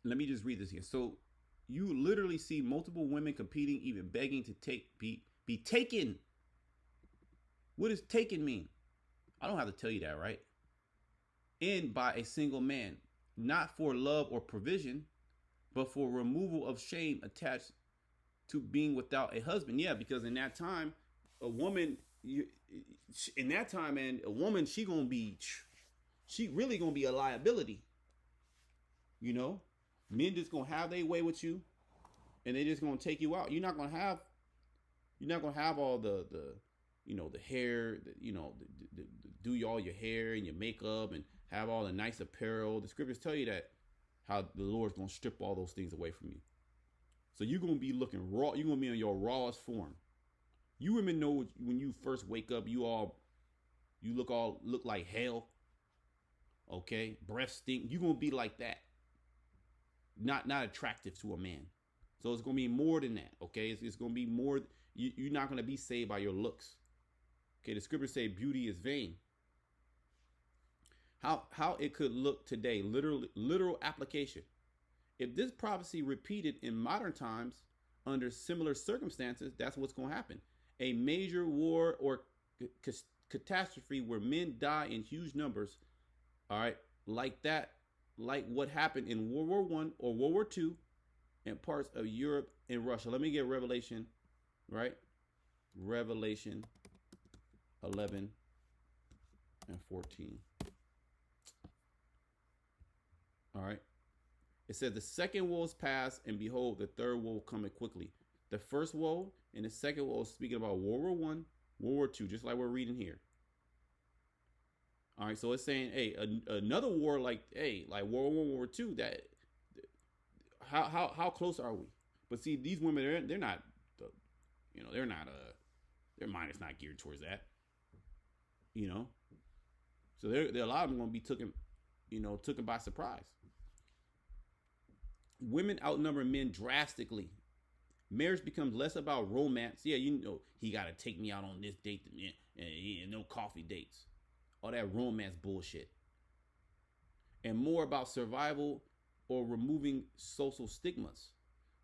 Let me just read this here. So you literally see multiple women competing, even begging to be taken. What does taken mean? I don't have to tell you that, right? In by a single man, not for love or provision, but for removal of shame attached to being without a husband. Yeah, because in that time, a woman, she really gonna be a liability. Men just gonna have their way with you, and they just gonna take you out. You're not gonna have all the hair, do all your hair and your makeup and have all the nice apparel. The scriptures tell you that how the Lord's gonna strip all those things away from you. So you're gonna be looking raw. You're gonna be in your rawest form. You women know when you first wake up, you look like hell. Okay, breath stink. You're gonna be like that. Not attractive to a man. So it's gonna be more than that. Okay, it's gonna be more. You're not gonna be saved by your looks. Okay, the scriptures say beauty is vain. How it could look today, literal application. If this prophecy repeated in modern times under similar circumstances, that's what's going to happen. A major war or catastrophe where men die in huge numbers, all right, like what happened in World War I or World War II in parts of Europe and Russia. Let me get Revelation, right? Revelation 11 and 14. All right. It says the second woe is past, and behold, the third woe coming quickly. The first woe and the second woe is speaking about World War I, World War II, just like we're reading here. All right, so it's saying, hey, another war like World War I, World War II, How close are we? But see, these women, they're not, they're not, their mind is not geared towards that. So they're a lot of them going to be taken by surprise. Women outnumber men drastically. Marriage becomes less about romance. Yeah, he got to take me out on this date and no coffee dates. All that romance bullshit. And more about survival or removing social stigmas.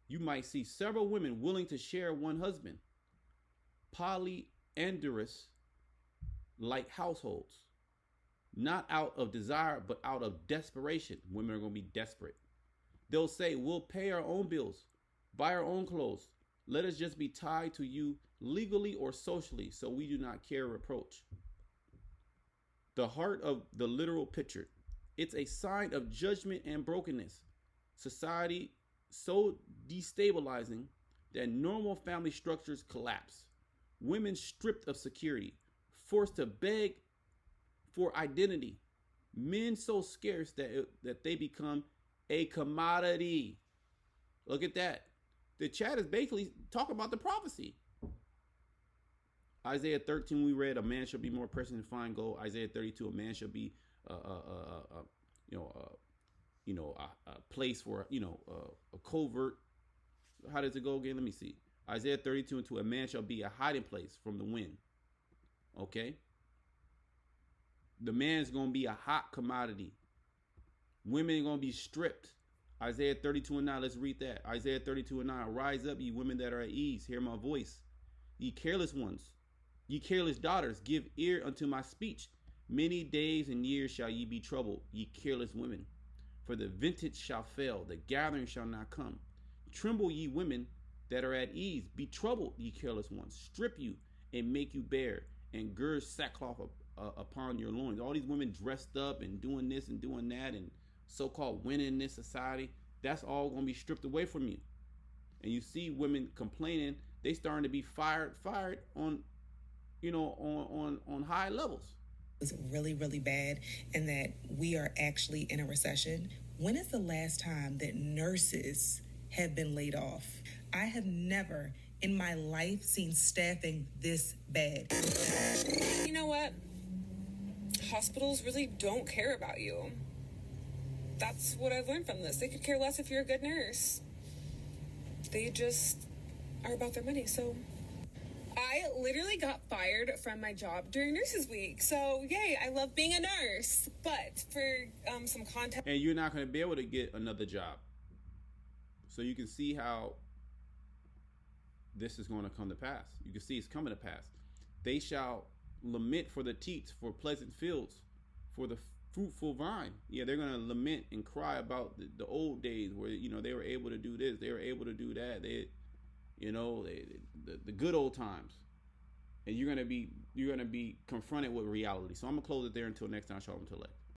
You might see several women willing to share one husband. Polyandrous like households. Not out of desire, but out of desperation. Women are going to be desperate. They'll say, we'll pay our own bills, buy our own clothes. Let us just be tied to you legally or socially so we do not care reproach. The heart of the literal picture. It's a sign of judgment and brokenness. Society so destabilizing that normal family structures collapse. Women stripped of security, forced to beg for identity. Men so scarce that they become a commodity. Look at that. The chat is basically talking about the prophecy. Isaiah 13, we read, a man shall be more precious than fine gold. Isaiah 32, a man shall be a place for a covert. How does it go again? Let me see. Isaiah 32:2, a man shall be a hiding place from the wind. Okay. The man's going to be a hot commodity. Women are going to be stripped. Isaiah 32:9, let's read that. Isaiah 32:9, rise up, ye women that are at ease, hear my voice. Ye careless ones, ye careless daughters, give ear unto my speech. Many days and years shall ye be troubled, ye careless women. For the vintage shall fail, the gathering shall not come. Tremble, ye women that are at ease. Be troubled, ye careless ones. Strip you and make you bare, and gird sackcloth upon your loins. All these women dressed up and doing this and doing that and so-called winning in this society, that's all going to be stripped away from you. And you see women complaining, they starting to be fired on, on high levels. It's really, really bad, and that we are actually in a recession. When is the last time that nurses have been laid off? I have never in my life seen staffing this bad. You know what? Hospitals really don't care about you. That's what I've learned from this. They could care less if you're a good nurse. They just are about their money. So I literally got fired from my job during Nurses Week. So yay, I love being a nurse. But for some context, and you're not going to be able to get another job. So you can see how this is going to come to pass. You can see it's coming to pass. They shall lament for the teats, for pleasant fields, for the fruitful vine. Yeah, they're going to lament and cry about the old days where, they were able to do this, they were able to do that. The good old times. And you're going to be confronted with reality. So I'm going to close it there until next time. Shalom to